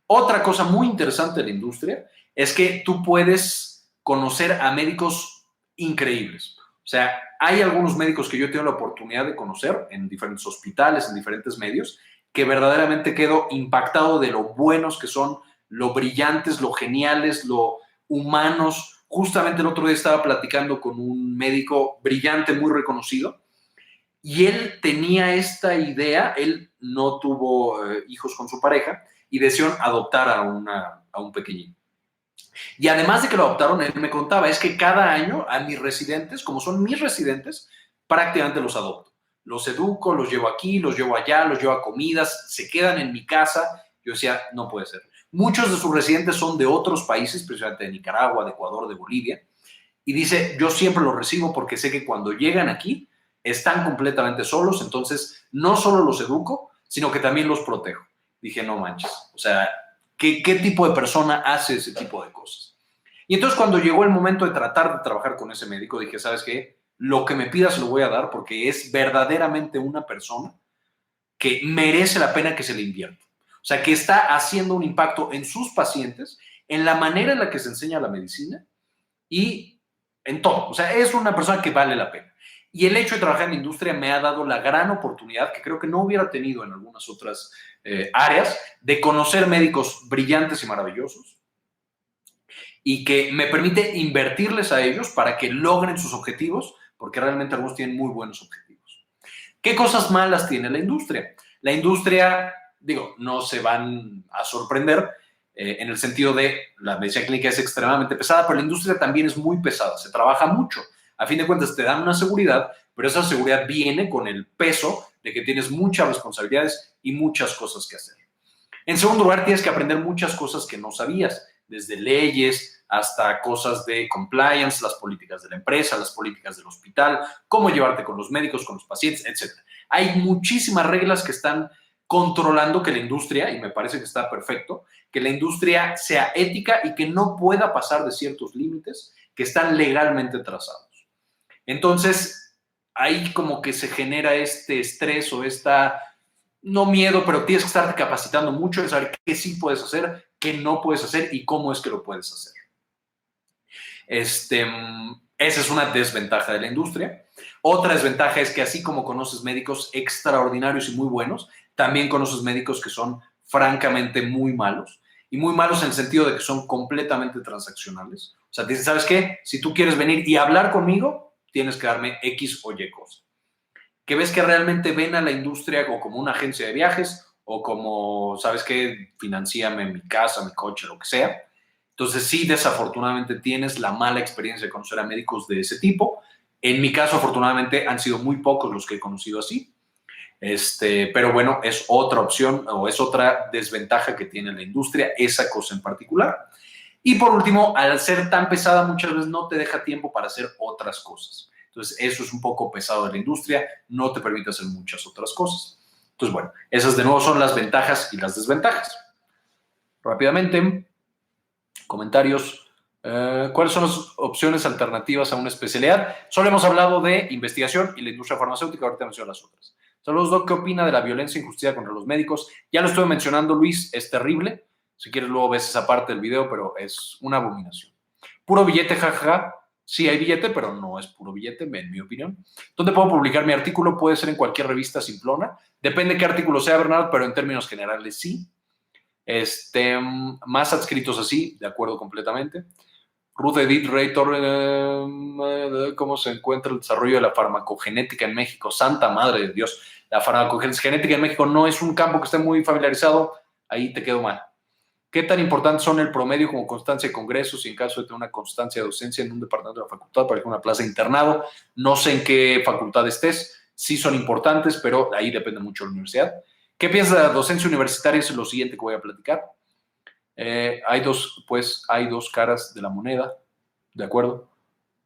Otra cosa muy interesante de la industria es que tú puedes conocer a médicos increíbles. O sea, hay algunos médicos que yo he tenido la oportunidad de conocer en diferentes hospitales, en diferentes medios, que verdaderamente quedo impactado de lo buenos que son, lo brillantes, lo geniales, lo humanos. Justamente el otro día estaba platicando con un médico brillante, muy reconocido, y él tenía esta idea, él no tuvo hijos con su pareja, y decidieron adoptar a un pequeñín. Y además de que lo adoptaron, él me contaba, es que cada año a mis residentes, como son mis residentes, prácticamente los adopto. Los educo, los llevo aquí, los llevo allá, los llevo a comidas, se quedan en mi casa. Yo decía, no puede ser. Muchos de sus residentes son de otros países, precisamente de Nicaragua, de Ecuador, de Bolivia. Y dice, yo siempre los recibo porque sé que cuando llegan aquí están completamente solos, entonces no solo los educo, sino que también los protejo. Dije, no manches, o sea, ¿qué tipo de persona hace ese tipo de cosas? Y entonces cuando llegó el momento de tratar de trabajar con ese médico, dije, ¿sabes qué? Lo que me pidas lo voy a dar porque es verdaderamente una persona que merece la pena que se le invierta. O sea, que está haciendo un impacto en sus pacientes, en la manera en la que se enseña la medicina y en todo. O sea, es una persona que vale la pena. Y el hecho de trabajar en la industria me ha dado la gran oportunidad, que creo que no hubiera tenido en algunas otras áreas, de conocer médicos brillantes y maravillosos y que me permite invertirles a ellos para que logren sus objetivos, porque realmente algunos tienen muy buenos objetivos. ¿Qué cosas malas tiene la industria? La industria, digo, no se van a sorprender en el sentido de la medicina clínica es extremadamente pesada, pero la industria también es muy pesada, se trabaja mucho. A fin de cuentas te dan una seguridad, pero esa seguridad viene con el peso de que tienes muchas responsabilidades y muchas cosas que hacer. En segundo lugar, tienes que aprender muchas cosas que no sabías, desde leyes hasta cosas de compliance, las políticas de la empresa, las políticas del hospital, cómo llevarte con los médicos, con los pacientes, etc. Hay muchísimas reglas que están controlando que la industria, y me parece que está perfecto, que la industria sea ética y que no pueda pasar de ciertos límites que están legalmente trazados. Entonces, ahí como que se genera este estrés o esta no miedo, pero tienes que estar capacitando mucho de saber qué sí puedes hacer, qué no puedes hacer y cómo es que lo puedes hacer. Esa es una desventaja de la industria. Otra desventaja es que así como conoces médicos extraordinarios y muy buenos, también conoces médicos que son francamente muy malos. Y muy malos en el sentido de que son completamente transaccionales. O sea, te dicen, ¿sabes qué? Si tú quieres venir y hablar conmigo, tienes que darme X o Y cosa. Que ves que realmente ven a la industria o como una agencia de viajes o como, ¿sabes qué? Financíame mi casa, mi coche, lo que sea. Entonces, sí, desafortunadamente tienes la mala experiencia de conocer a médicos de ese tipo. En mi caso, afortunadamente, han sido muy pocos los que he conocido así. Pero bueno, es otra opción o es otra desventaja que tiene la industria, esa cosa en particular. Y por último, al ser tan pesada, muchas veces no te deja tiempo para hacer otras cosas. Entonces, eso es un poco pesado de la industria, no te permite hacer muchas otras cosas. Entonces, bueno, esas de nuevo son las ventajas y las desventajas. Rápidamente, comentarios. ¿Cuáles son las opciones alternativas a una especialidad? Solo hemos hablado de investigación y la industria farmacéutica, ahorita menciono las otras. Saludos, Doc. ¿Qué opina de la violencia e injusticia contra los médicos? Ya lo estoy mencionando, Luis, es terrible. Si quieres, luego ves esa parte del video, pero es una abominación. Puro billete, jajaja. Sí hay billete, pero no es puro billete, en mi opinión. ¿Dónde puedo publicar mi artículo? Puede ser en cualquier revista simplona. Depende qué artículo sea, Bernardo, pero en términos generales sí. Más adscritos así, de acuerdo completamente. Ruth Edith Reitor, ¿cómo se encuentra el desarrollo de la farmacogenética en México? Santa madre de Dios, la farmacogenética en México no es un campo que esté muy familiarizado, ahí te quedo mal. ¿Qué tan importantes son el promedio como constancia de congresos y en caso de tener una constancia de docencia en un departamento de la facultad, por ejemplo, una plaza de internado? No sé en qué facultad estés, sí son importantes, pero ahí depende mucho de la universidad. ¿Qué piensas de la docencia universitaria? Es lo siguiente que voy a platicar. Hay dos caras de la moneda, ¿de acuerdo?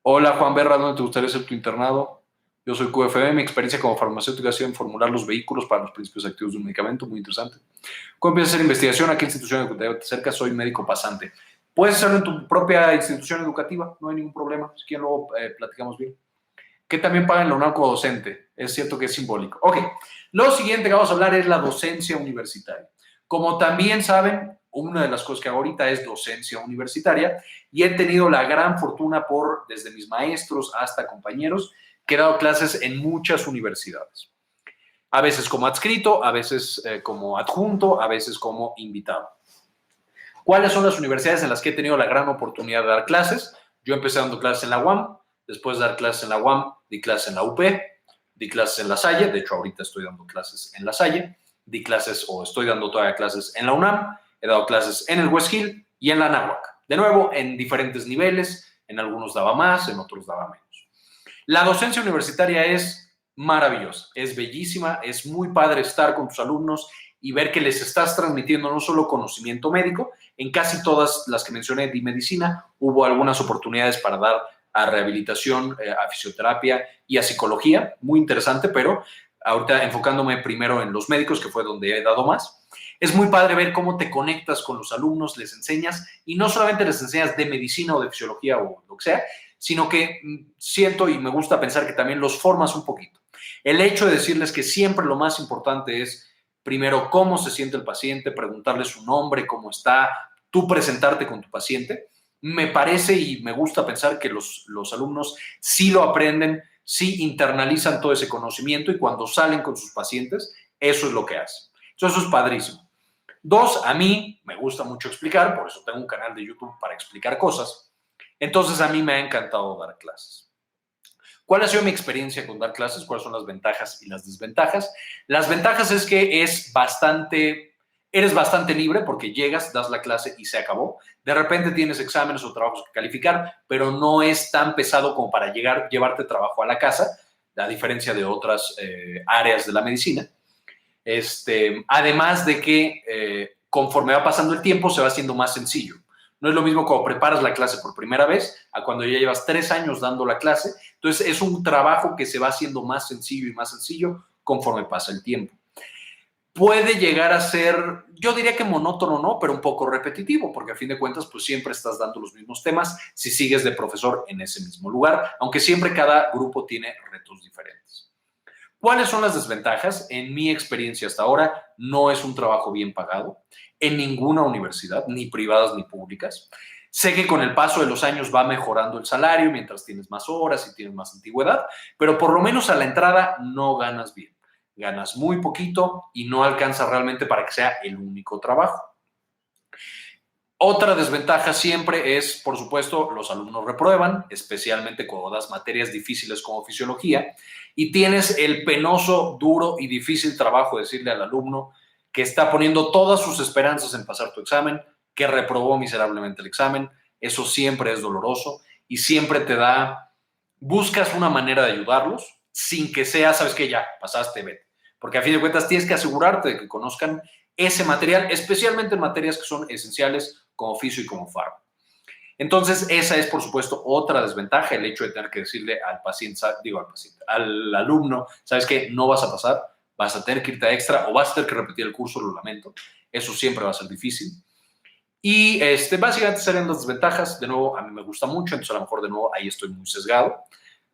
Hola, Juan Berra, ¿dónde te gustaría hacer tu internado? Yo soy QFB, mi experiencia como farmacéutico ha sido en formular los vehículos para los principios activos de un medicamento, muy interesante. ¿Cómo empiezas a hacer investigación? ¿A qué institución educativa te acercas? Soy médico pasante. Puedes hacerlo en tu propia institución educativa, no hay ningún problema, si quieren luego platicamos bien. ¿Qué también pagan la UNAM como docente? Es cierto que es simbólico. Ok, lo siguiente que vamos a hablar es la docencia universitaria. Como también saben, una de las cosas que hago ahorita es docencia universitaria y he tenido la gran fortuna por, desde mis maestros hasta compañeros, que he dado clases en muchas universidades. A veces como adscrito, a veces como adjunto, a veces como invitado. ¿Cuáles son las universidades en las que he tenido la gran oportunidad de dar clases? Yo empecé dando clases en la UAM, después de dar clases en la UAM, di clases en la UP, di clases en La Salle, de hecho ahorita estoy dando clases en La Salle, di clases o estoy dando todavía clases en la UNAM, he dado clases en el West Hill y en la Anáhuac. De nuevo, en diferentes niveles, en algunos daba más, en otros daba menos. La docencia universitaria es maravillosa, es bellísima, es muy padre estar con tus alumnos y ver que les estás transmitiendo no solo conocimiento médico, en casi todas las que mencioné de medicina hubo algunas oportunidades para dar a rehabilitación, a fisioterapia y a psicología, muy interesante, pero ahorita enfocándome primero en los médicos, que fue donde he dado más. Es muy padre ver cómo te conectas con los alumnos, les enseñas, y no solamente les enseñas de medicina o de fisiología o lo que sea, sino que siento y me gusta pensar que también los formas un poquito. El hecho de decirles que siempre lo más importante es primero cómo se siente el paciente, preguntarle su nombre, cómo está, tú presentarte con tu paciente. Me parece y me gusta pensar que los alumnos sí lo aprenden, sí internalizan todo ese conocimiento y cuando salen con sus pacientes, eso es lo que hacen. Entonces, eso es padrísimo. Dos, a mí me gusta mucho explicar, por eso tengo un canal de YouTube para explicar cosas. Entonces, a mí me ha encantado dar clases. ¿Cuál ha sido mi experiencia con dar clases? ¿Cuáles son las ventajas y las desventajas? Las ventajas es que eres bastante libre porque llegas, das la clase y se acabó. De repente tienes exámenes o trabajos que calificar, pero no es tan pesado como para llevarte trabajo a la casa, a diferencia de otras áreas de la medicina. Además de que conforme va pasando el tiempo se va haciendo más sencillo. No es lo mismo cuando preparas la clase por primera vez a cuando ya llevas 3 años dando la clase. Entonces es un trabajo que se va haciendo más sencillo y más sencillo conforme pasa el tiempo. Puede llegar a ser, yo diría que monótono, ¿no? Pero un poco repetitivo, porque a fin de cuentas, pues siempre estás dando los mismos temas si sigues de profesor en ese mismo lugar, aunque siempre cada grupo tiene retos diferentes. ¿Cuáles son las desventajas? En mi experiencia hasta ahora, no es un trabajo bien pagado en ninguna universidad, ni privadas ni públicas. Sé que con el paso de los años va mejorando el salario mientras tienes más horas y tienes más antigüedad, pero por lo menos a la entrada no ganas bien. Ganas muy poquito y no alcanza realmente para que sea el único trabajo. Otra desventaja siempre es, por supuesto, los alumnos reprueban, especialmente cuando das materias difíciles como fisiología, y tienes el penoso, duro y difícil trabajo de decirle al alumno que está poniendo todas sus esperanzas en pasar tu examen, que reprobó miserablemente el examen. Eso siempre es doloroso y siempre buscas una manera de ayudarlos sin que sea, sabes que ya pasaste, vete. Porque a fin de cuentas tienes que asegurarte de que conozcan ese material, especialmente en materias que son esenciales como fisio y como farma. Entonces, esa es, por supuesto, otra desventaja, el hecho de tener que decirle al alumno, ¿sabes qué? No vas a pasar, vas a tener que irte a extra o vas a tener que repetir el curso, lo lamento. Eso siempre va a ser difícil. Y básicamente serían las desventajas. De nuevo, a mí me gusta mucho, entonces a lo mejor de nuevo ahí estoy muy sesgado.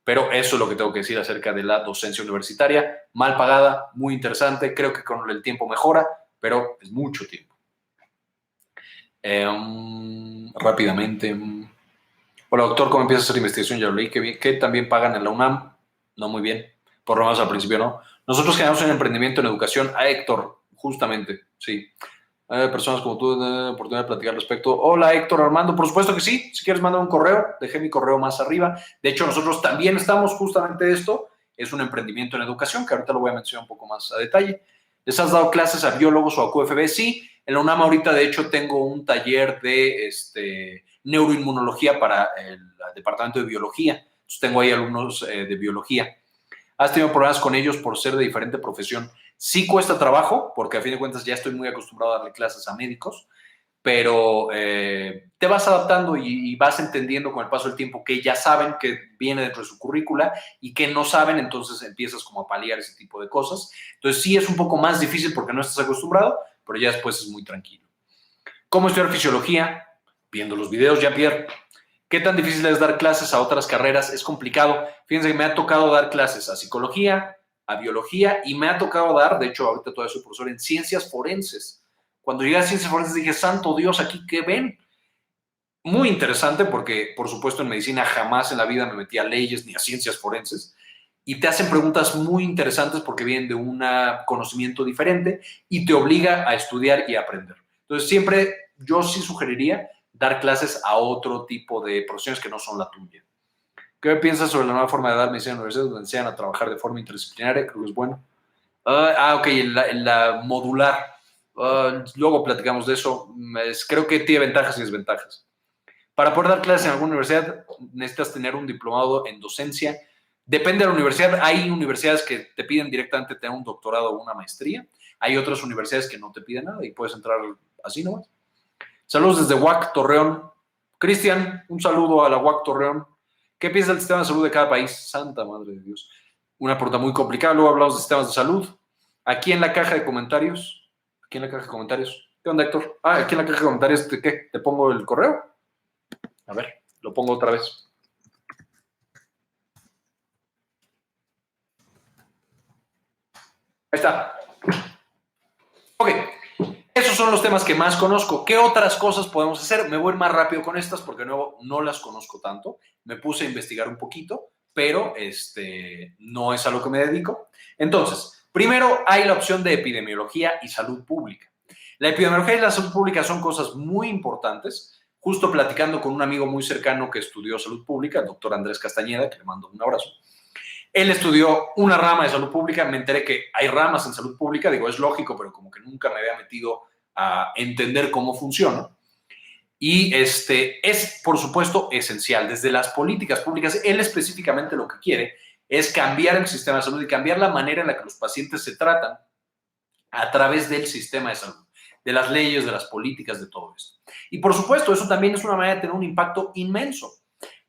Pero eso es lo que tengo que decir acerca de la docencia universitaria. Mal pagada, muy interesante. Creo que con el tiempo mejora, pero es mucho tiempo. Rápidamente. Hola, doctor, ¿cómo empieza a hacer investigación? Ya lo leí, que también pagan en la UNAM. No muy bien, por lo menos al principio no. Nosotros generamos un emprendimiento en educación a Héctor, justamente, sí. Personas como tú, oportunidad de platicar al respecto. Hola, Héctor Armando, por supuesto que sí. Si quieres mandar un correo, dejé mi correo más arriba. De hecho, nosotros también estamos justamente esto. Es un emprendimiento en educación, que ahorita lo voy a mencionar un poco más a detalle. ¿Les has dado clases a biólogos o a QFB? Sí. En la UNAM ahorita, de hecho, tengo un taller de neuroinmunología para el departamento de biología. Entonces, tengo ahí alumnos de biología. ¿Has tenido problemas con ellos por ser de diferente profesión? Sí cuesta trabajo, porque a fin de cuentas ya estoy muy acostumbrado a darle clases a médicos, pero te vas adaptando y vas entendiendo con el paso del tiempo que ya saben que viene dentro de su currícula y que no saben, entonces empiezas como a paliar ese tipo de cosas. Entonces sí es un poco más difícil porque no estás acostumbrado, pero ya después es muy tranquilo. ¿Cómo estudiar fisiología? Viendo los videos, Jean-Pierre. ¿Qué tan difícil es dar clases a otras carreras? Es complicado. Fíjense que me ha tocado dar clases a psicología, a biología y me ha tocado dar, de hecho ahorita todavía soy profesor en ciencias forenses. Cuando llegué a ciencias forenses dije, santo Dios, ¿aquí qué ven? Muy interesante porque, por supuesto, en medicina jamás en la vida me metí a leyes ni a ciencias forenses y te hacen preguntas muy interesantes porque vienen de un conocimiento diferente y te obliga a estudiar y a aprender. Entonces, siempre yo sí sugeriría dar clases a otro tipo de profesiones que no son la tuya. ¿Qué piensas sobre la nueva forma de dar medicina en universidades donde enseñan a trabajar de forma interdisciplinaria? Creo que es bueno. Ok, la modular. Luego platicamos de eso. Creo que tiene ventajas y desventajas. Para poder dar clases en alguna universidad necesitas tener un diplomado en docencia. Depende de la universidad. Hay universidades que te piden directamente tener un doctorado o una maestría. Hay otras universidades que no te piden nada y puedes entrar así nomás. Saludos desde UAC Torreón. Cristian, un saludo a la UAC Torreón. ¿Qué piensa del sistema de salud de cada país? Santa madre de Dios. Una pregunta muy complicada. Luego hablamos de sistemas de salud. Aquí en la caja de comentarios. Aquí en la caja de comentarios. ¿Qué onda, Héctor? Aquí en la caja de comentarios, ¿qué? ¿Te pongo el correo? A ver, lo pongo otra vez. Ahí está. Ok, esos son los temas que más conozco. ¿Qué otras cosas podemos hacer? Me voy más rápido con estas porque de nuevo no las conozco tanto. Me puse a investigar un poquito, pero no es a lo que me dedico. Entonces, primero hay la opción de epidemiología y salud pública. La epidemiología y la salud pública son cosas muy importantes. Justo platicando con un amigo muy cercano que estudió salud pública, el doctor Andrés Castañeda, que le mando un abrazo. Él estudió una rama de salud pública, me enteré que hay ramas en salud pública, digo, es lógico, pero como que nunca me había metido a entender cómo funciona. Y es, por supuesto, esencial. Desde las políticas públicas, él específicamente lo que quiere es cambiar el sistema de salud y cambiar la manera en la que los pacientes se tratan a través del sistema de salud, de las leyes, de las políticas, de todo esto. Y por supuesto, eso también es una manera de tener un impacto inmenso.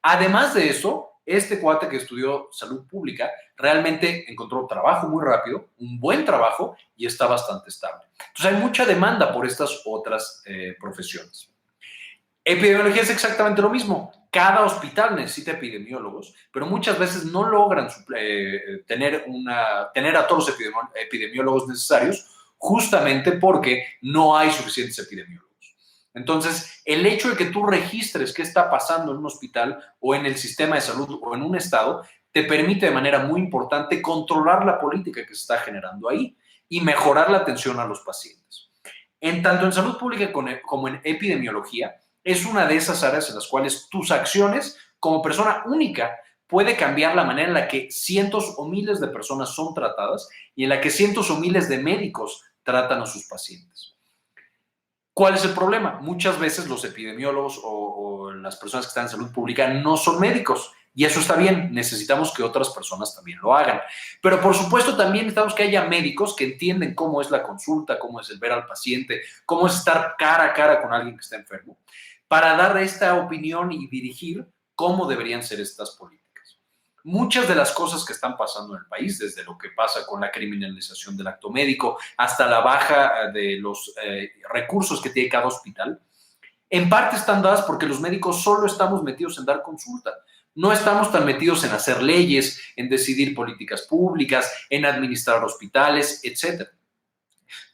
Además de eso, este cuate que estudió salud pública realmente encontró trabajo muy rápido, un buen trabajo y está bastante estable. Entonces hay mucha demanda por estas otras profesiones. Epidemiología es exactamente lo mismo. Cada hospital necesita epidemiólogos, pero muchas veces no logran tener a todos los epidemiólogos necesarios justamente porque no hay suficientes epidemiólogos. Entonces, el hecho de que tú registres qué está pasando en un hospital o en el sistema de salud o en un estado te permite de manera muy importante controlar la política que se está generando ahí y mejorar la atención a los pacientes. Tanto en salud pública como en epidemiología, es una de esas áreas en las cuales tus acciones como persona única puede cambiar la manera en la que cientos o miles de personas son tratadas y en la que cientos o miles de médicos tratan a sus pacientes. ¿Cuál es el problema? Muchas veces los epidemiólogos o las personas que están en salud pública no son médicos. Y eso está bien, necesitamos que otras personas también lo hagan. Pero por supuesto también necesitamos que haya médicos que entienden cómo es la consulta, cómo es el ver al paciente, cómo es estar cara a cara con alguien que está enfermo, para dar esta opinión y dirigir cómo deberían ser estas políticas. Muchas de las cosas que están pasando en el país, desde lo que pasa con la criminalización del acto médico hasta la baja de los recursos que tiene cada hospital, en parte están dadas porque los médicos solo estamos metidos en dar consulta. No estamos tan metidos en hacer leyes, en decidir políticas públicas, en administrar hospitales, etc.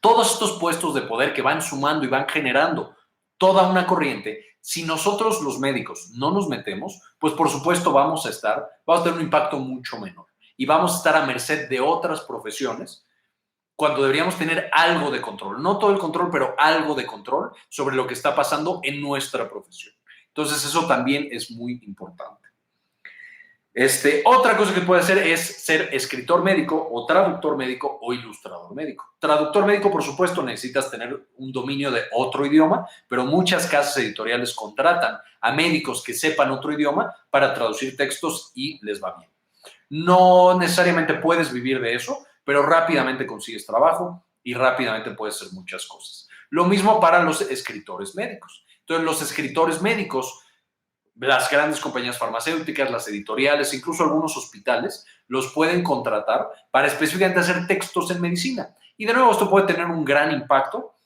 Todos estos puestos de poder que van sumando y van generando toda una corriente, si nosotros los médicos no nos metemos, pues por supuesto vamos a tener un impacto mucho menor y vamos a estar a merced de otras profesiones cuando deberíamos tener algo de control, no todo el control, pero algo de control sobre lo que está pasando en nuestra profesión. Entonces eso también es muy importante. Otra cosa que puede hacer es ser escritor médico o traductor médico o ilustrador médico. Traductor médico, por supuesto, necesitas tener un dominio de otro idioma, pero muchas casas editoriales contratan a médicos que sepan otro idioma para traducir textos y les va bien. No necesariamente puedes vivir de eso, pero rápidamente consigues trabajo y rápidamente puedes hacer muchas cosas. Lo mismo para los escritores médicos. Entonces, los escritores médicos, las grandes compañías farmacéuticas, las editoriales, incluso algunos hospitales, los pueden contratar para específicamente hacer textos en medicina. Y de nuevo, esto puede tener un gran impacto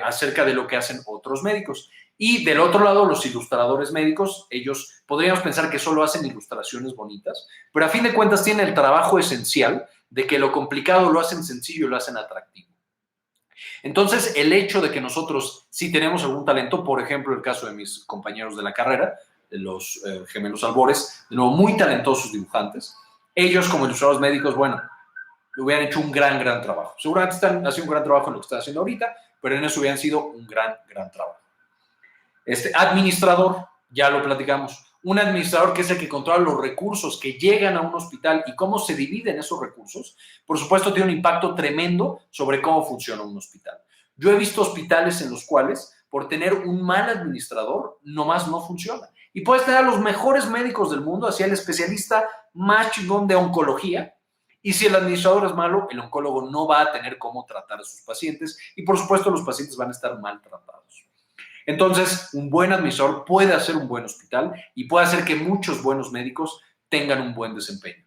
acerca de lo que hacen otros médicos. Y del otro lado, los ilustradores médicos, ellos podríamos pensar que solo hacen ilustraciones bonitas, pero a fin de cuentas tienen el trabajo esencial de que lo complicado lo hacen sencillo y lo hacen atractivo. Entonces, el hecho de que nosotros sí tenemos algún talento, por ejemplo, el caso de mis compañeros de la carrera, de los gemelos Albores, de nuevo, muy talentosos dibujantes, ellos como ilustradores médicos, bueno, hubieran hecho un gran trabajo. Seguramente están haciendo un gran trabajo en lo que están haciendo ahorita, pero en eso hubieran sido un gran trabajo. Administrador, ya lo platicamos. Un administrador que es el que controla los recursos que llegan a un hospital y cómo se dividen esos recursos, por supuesto tiene un impacto tremendo sobre cómo funciona un hospital. Yo he visto hospitales en los cuales, por tener un mal administrador, nomás no funciona. Y puedes tener a los mejores médicos del mundo, así el especialista más chingón de oncología, y si el administrador es malo, el oncólogo no va a tener cómo tratar a sus pacientes y, por supuesto, los pacientes van a estar mal tratados. Entonces, un buen administrador puede hacer un buen hospital y puede hacer que muchos buenos médicos tengan un buen desempeño.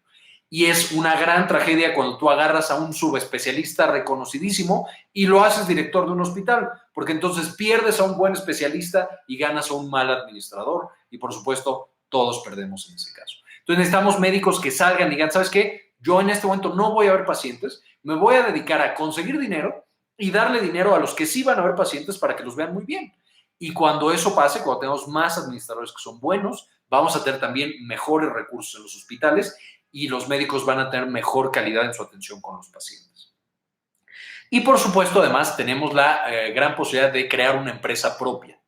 Y es una gran tragedia cuando tú agarras a un subespecialista reconocidísimo y lo haces director de un hospital, porque entonces pierdes a un buen especialista y ganas a un mal administrador y, por supuesto, todos perdemos en ese caso. Entonces, necesitamos médicos que salgan y digan, ¿sabes qué? Yo en este momento no voy a ver pacientes, me voy a dedicar a conseguir dinero y darle dinero a los que sí van a ver pacientes para que los vean muy bien. Y cuando eso pase, cuando tenemos más administradores que son buenos, vamos a tener también mejores recursos en los hospitales y los médicos van a tener mejor calidad en su atención con los pacientes. Y por supuesto, además, tenemos la gran posibilidad de crear una empresa propia.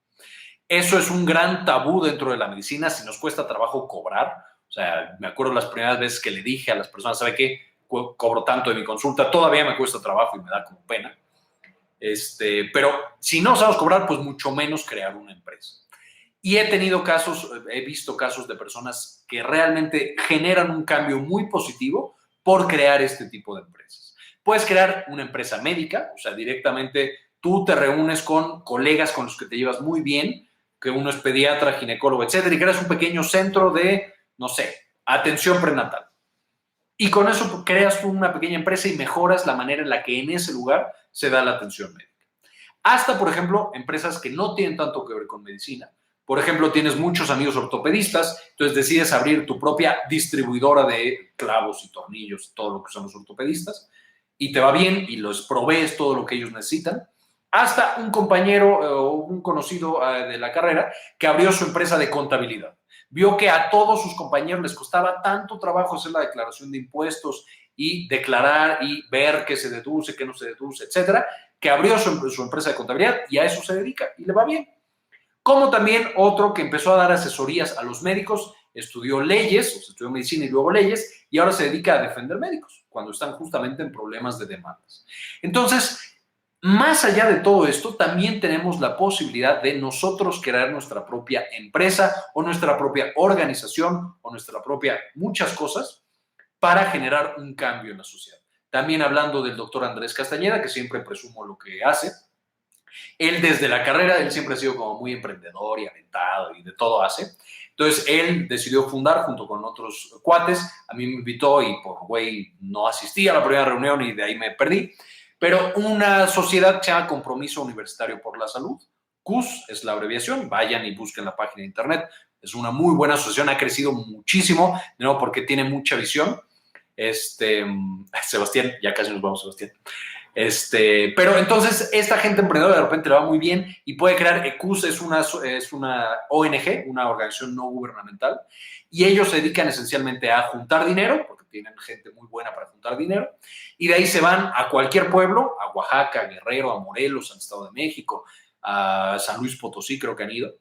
Eso es un gran tabú dentro de la medicina, si nos cuesta trabajo cobrar. O sea, me acuerdo las primeras veces que le dije a las personas, ¿sabe qué? Cobro tanto de mi consulta, todavía me cuesta trabajo y me da como pena. Pero si no sabemos cobrar, pues mucho menos crear una empresa. Y he visto casos de personas que realmente generan un cambio muy positivo por crear este tipo de empresas. Puedes crear una empresa médica, o sea, directamente tú te reúnes con colegas con los que te llevas muy bien, que uno es pediatra, ginecólogo, etcétera, y creas un pequeño centro de, no sé, atención prenatal. Y con eso creas una pequeña empresa y mejoras la manera en la que en ese lugar se da la atención médica. Hasta, por ejemplo, empresas que no tienen tanto que ver con medicina. Por ejemplo, tienes muchos amigos ortopedistas, entonces decides abrir tu propia distribuidora de clavos y tornillos, todo lo que son los ortopedistas, y te va bien y los provees todo lo que ellos necesitan. Hasta un compañero o un conocido de la carrera que abrió su empresa de contabilidad. Vio que a todos sus compañeros les costaba tanto trabajo hacer la declaración de impuestos y declarar y ver qué se deduce, qué no se deduce, etcétera, que abrió su empresa de contabilidad y a eso se dedica y le va bien. Como también otro que empezó a dar asesorías a los médicos, estudió leyes, o sea, estudió medicina y luego leyes, y ahora se dedica a defender médicos cuando están justamente en problemas de demandas. Entonces, más allá de todo esto, también tenemos la posibilidad de nosotros crear nuestra propia empresa o nuestra propia organización o nuestra propia muchas cosas para generar un cambio en la sociedad. También hablando del doctor Andrés Castañeda, que siempre presumo lo que hace. Él desde la carrera, él siempre ha sido como muy emprendedor y aventado y de todo hace. Entonces, él decidió fundar junto con otros cuates. A mí me invitó y por güey no asistí a la primera reunión y de ahí me perdí. Pero una sociedad que se llama Compromiso Universitario por la Salud. CUS es la abreviación. Vayan y busquen la página de internet. Es una muy buena asociación. Ha crecido muchísimo, de nuevo, porque tiene mucha visión. Sebastián, ya casi nos vamos, Sebastián. Pero entonces esta gente emprendedora de repente le va muy bien y puede crear. ECUS es una ONG, una organización no gubernamental, y ellos se dedican esencialmente a juntar dinero, porque tienen gente muy buena para juntar dinero, y de ahí se van a cualquier pueblo, a Oaxaca, a Guerrero, a Morelos, al Estado de México, a San Luis Potosí, creo que han ido,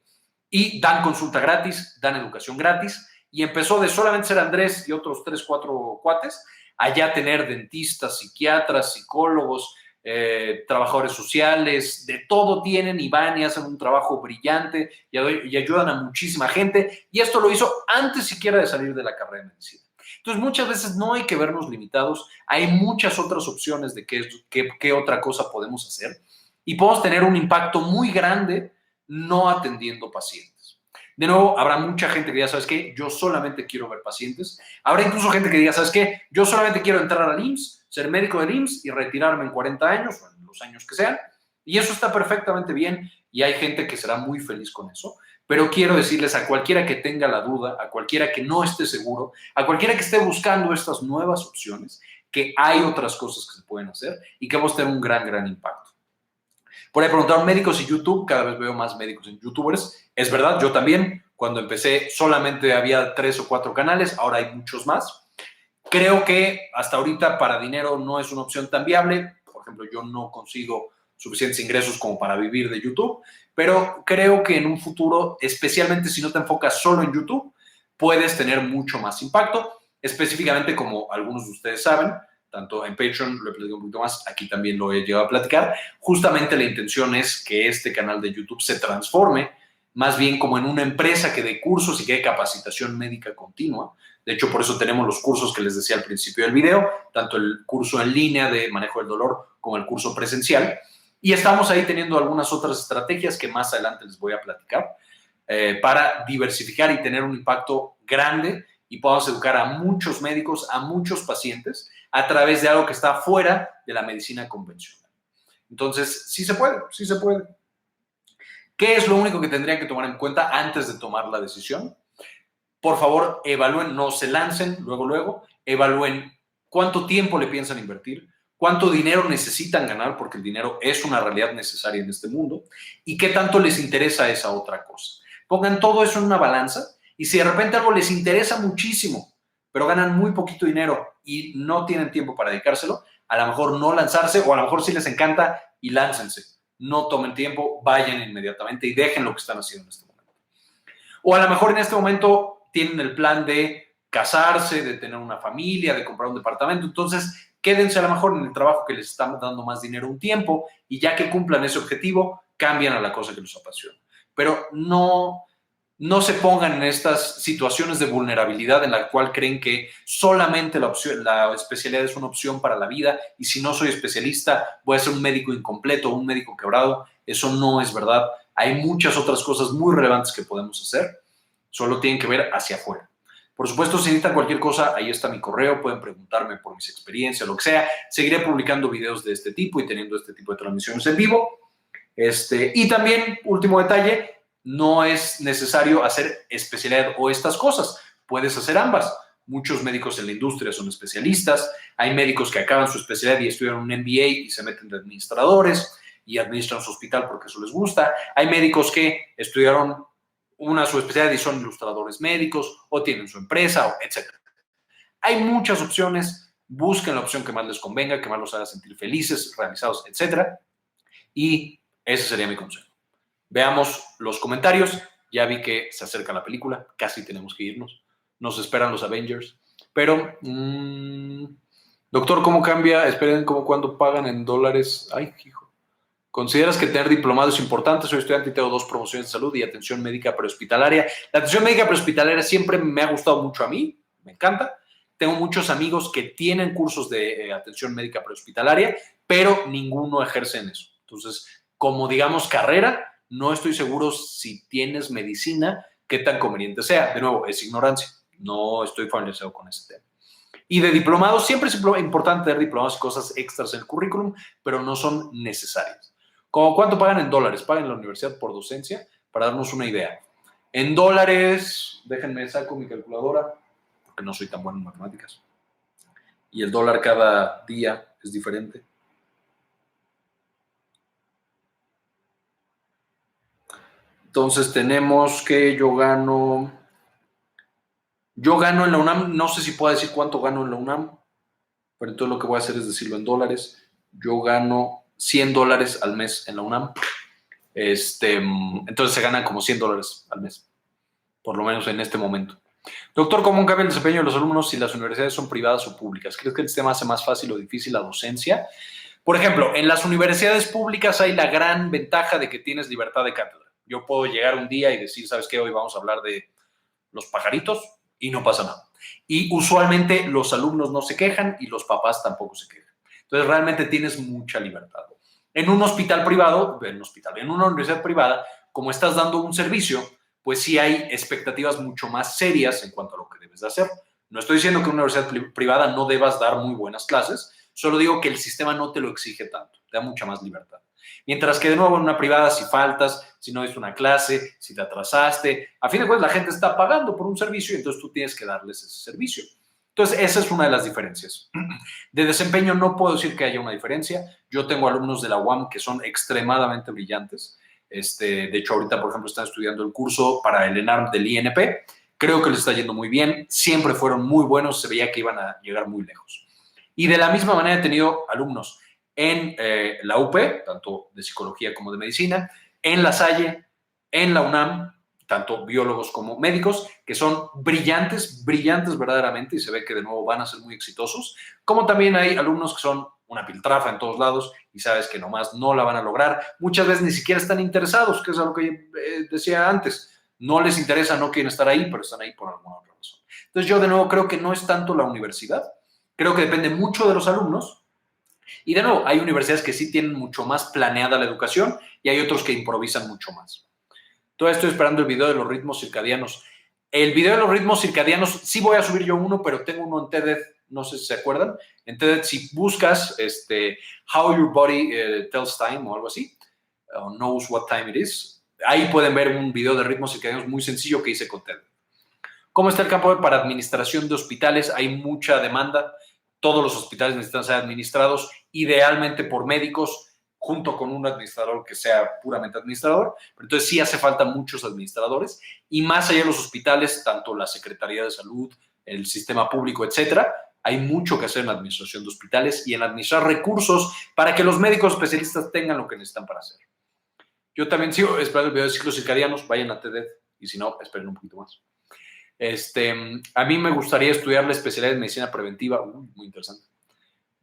y dan consulta gratis, dan educación gratis, y empezó de solamente ser Andrés y otros 3, 4 cuates, allá tener dentistas, psiquiatras, psicólogos, trabajadores sociales, de todo tienen y van y hacen un trabajo brillante y ayudan a muchísima gente. Y esto lo hizo antes siquiera de salir de la carrera de medicina. Entonces, muchas veces no hay que vernos limitados. Hay muchas otras opciones de qué otra cosa podemos hacer y podemos tener un impacto muy grande no atendiendo pacientes. De nuevo, habrá mucha gente que diga, ¿sabes qué? Yo solamente quiero ver pacientes. Habrá incluso gente que diga, ¿sabes qué? Yo solamente quiero entrar al IMSS, ser médico del IMSS y retirarme en 40 años o en los años que sean. Y eso está perfectamente bien y hay gente que será muy feliz con eso. Pero quiero decirles a cualquiera que tenga la duda, a cualquiera que no esté seguro, a cualquiera que esté buscando estas nuevas opciones, que hay otras cosas que se pueden hacer y que vamos a tener un gran, gran impacto. Por ahí preguntaron médicos y YouTube, cada vez veo más médicos en YouTubers. Es verdad, yo también, cuando empecé solamente había 3 o 4 canales, ahora hay muchos más. Creo que hasta ahorita para dinero no es una opción tan viable. Por ejemplo, yo no consigo suficientes ingresos como para vivir de YouTube, pero creo que en un futuro, especialmente si no te enfocas solo en YouTube, puedes tener mucho más impacto. Específicamente, como algunos de ustedes saben, tanto en Patreon lo he platicado un poquito más, aquí también lo he llegado a platicar. Justamente la intención es que este canal de YouTube se transforme más bien como en una empresa que dé cursos y que dé capacitación médica continua. De hecho, por eso tenemos los cursos que les decía al principio del video, tanto el curso en línea de manejo del dolor como el curso presencial. Y estamos ahí teniendo algunas otras estrategias que más adelante les voy a platicar para diversificar y tener un impacto grande y podamos educar a muchos médicos, a muchos pacientes a través de algo que está fuera de la medicina convencional. Entonces, sí se puede, sí se puede. ¿Qué es lo único que tendrían que tomar en cuenta antes de tomar la decisión? Por favor, evalúen, no se lancen luego, evalúen cuánto tiempo le piensan invertir, cuánto dinero necesitan ganar, porque el dinero es una realidad necesaria en este mundo, y qué tanto les interesa esa otra cosa. Pongan todo eso en una balanza y si de repente algo les interesa muchísimo, pero ganan muy poquito dinero y no tienen tiempo para dedicárselo, a lo mejor no lanzarse, o a lo mejor sí les encanta y láncense. No tomen tiempo, vayan inmediatamente y dejen lo que están haciendo en este momento. O a lo mejor en este momento tienen el plan de casarse, de tener una familia, de comprar un departamento. Entonces, quédense a lo mejor en el trabajo que les está dando más dinero un tiempo y ya que cumplan ese objetivo, cambian a la cosa que los apasiona. Pero no se pongan en estas situaciones de vulnerabilidad en la cual creen que solamente la especialidad es una opción para la vida y si no soy especialista voy a ser un médico incompleto o un médico quebrado. Eso no es verdad. Hay muchas otras cosas muy relevantes que podemos hacer. Solo tienen que ver hacia afuera. Por supuesto, si necesitan cualquier cosa, ahí está mi correo. Pueden preguntarme por mis experiencias, lo que sea. Seguiré publicando videos de este tipo y teniendo este tipo de transmisiones en vivo. Y también, último detalle, no es necesario hacer especialidad o estas cosas. Puedes hacer ambas. Muchos médicos en la industria son especialistas. Hay médicos que acaban su especialidad y estudian un MBA y se meten de administradores y administran su hospital porque eso les gusta. Hay médicos que estudiaron su especialidad y son ilustradores médicos o tienen su empresa, etc. Hay muchas opciones. Busquen la opción que más les convenga, que más los haga sentir felices, realizados, etc. Y ese sería mi consejo. Veamos los comentarios. Ya vi que se acerca la película. Casi tenemos que irnos. Nos esperan los Avengers. Pero, doctor, ¿cómo cambia? Esperen, ¿cómo cuando pagan en dólares? Ay, hijo. ¿Consideras que tener diplomado es importante? Soy estudiante y tengo 2 promociones de salud y atención médica prehospitalaria. La atención médica prehospitalaria siempre me ha gustado mucho a mí. Me encanta. Tengo muchos amigos que tienen cursos de atención médica prehospitalaria, pero ninguno ejerce en eso. Entonces, como digamos carrera, no estoy seguro si tienes medicina, qué tan conveniente sea. De nuevo, es ignorancia. No estoy familiarizado con ese tema. Y de diplomados, siempre es importante tener diplomados y cosas extras en el currículum, pero no son necesarias. ¿Cómo cuánto pagan en dólares? Pagan en la universidad por docencia, para darnos una idea. En dólares, déjenme saco mi calculadora, porque no soy tan bueno en matemáticas. Y el dólar cada día es diferente. Entonces tenemos que yo gano en la UNAM, no sé si puedo decir cuánto gano en la UNAM, pero entonces lo que voy a hacer es decirlo en dólares. Yo gano $100 al mes en la UNAM. Entonces se ganan como $100 al mes, por lo menos en este momento. Doctor, ¿cómo cambia el desempeño de los alumnos si las universidades son privadas o públicas? ¿Crees que el sistema hace más fácil o difícil la docencia? Por ejemplo, en las universidades públicas hay la gran ventaja de que tienes libertad de cátedra. Yo puedo llegar un día y decir, ¿sabes qué? Hoy vamos a hablar de los pajaritos y no pasa nada. Y usualmente los alumnos no se quejan y los papás tampoco se quejan. Entonces realmente tienes mucha libertad. En un hospital privado, en una universidad privada, como estás dando un servicio, pues sí hay expectativas mucho más serias en cuanto a lo que debes de hacer. No estoy diciendo que en una universidad privada no debas dar muy buenas clases, solo digo que el sistema no te lo exige tanto, te da mucha más libertad. Mientras que de nuevo en una privada, si faltas, si no diste una clase, si te atrasaste, a fin de cuentas la gente está pagando por un servicio y entonces tú tienes que darles ese servicio. Entonces, esa es una de las diferencias. De desempeño no puedo decir que haya una diferencia. Yo tengo alumnos de la UAM que son extremadamente brillantes. De hecho, ahorita, por ejemplo, están estudiando el curso para el ENARM del INP. Creo que les está yendo muy bien. Siempre fueron muy buenos. Se veía que iban a llegar muy lejos. Y de la misma manera he tenido alumnos en la UP, tanto de psicología como de medicina, en La Salle, en la UNAM, tanto biólogos como médicos, que son brillantes, brillantes verdaderamente, y se ve que de nuevo van a ser muy exitosos, como también hay alumnos que son una piltrafa en todos lados y sabes que nomás no la van a lograr. Muchas veces ni siquiera están interesados, que es algo que decía antes. No les interesa, no quieren estar ahí, pero están ahí por alguna otra razón. Entonces yo de nuevo creo que no es tanto la universidad, creo que depende mucho de los alumnos. Y de nuevo, hay universidades que sí tienen mucho más planeada la educación y hay otros que improvisan mucho más. Todavía estoy esperando el video de los ritmos circadianos. El video de los ritmos circadianos, sí voy a subir yo uno, pero tengo uno en TED, no sé si se acuerdan. En TED, si buscas How Your Body Tells Time o algo así, o Knows What Time It Is, ahí pueden ver un video de ritmos circadianos muy sencillo que hice con TED. ¿Cómo está el campo para administración de hospitales? Hay mucha demanda. Todos los hospitales necesitan ser administrados idealmente por médicos, junto con un administrador que sea puramente administrador. Pero entonces sí hace falta muchos administradores, y más allá de los hospitales, tanto la Secretaría de Salud, el sistema público, etcétera, hay mucho que hacer en la administración de hospitales y en administrar recursos para que los médicos especialistas tengan lo que necesitan para hacer. Yo también sigo esperando el video de ciclos circadianos, vayan a TED, y si no, esperen un poquito más. A mí me gustaría estudiar la especialidad de medicina preventiva, muy interesante.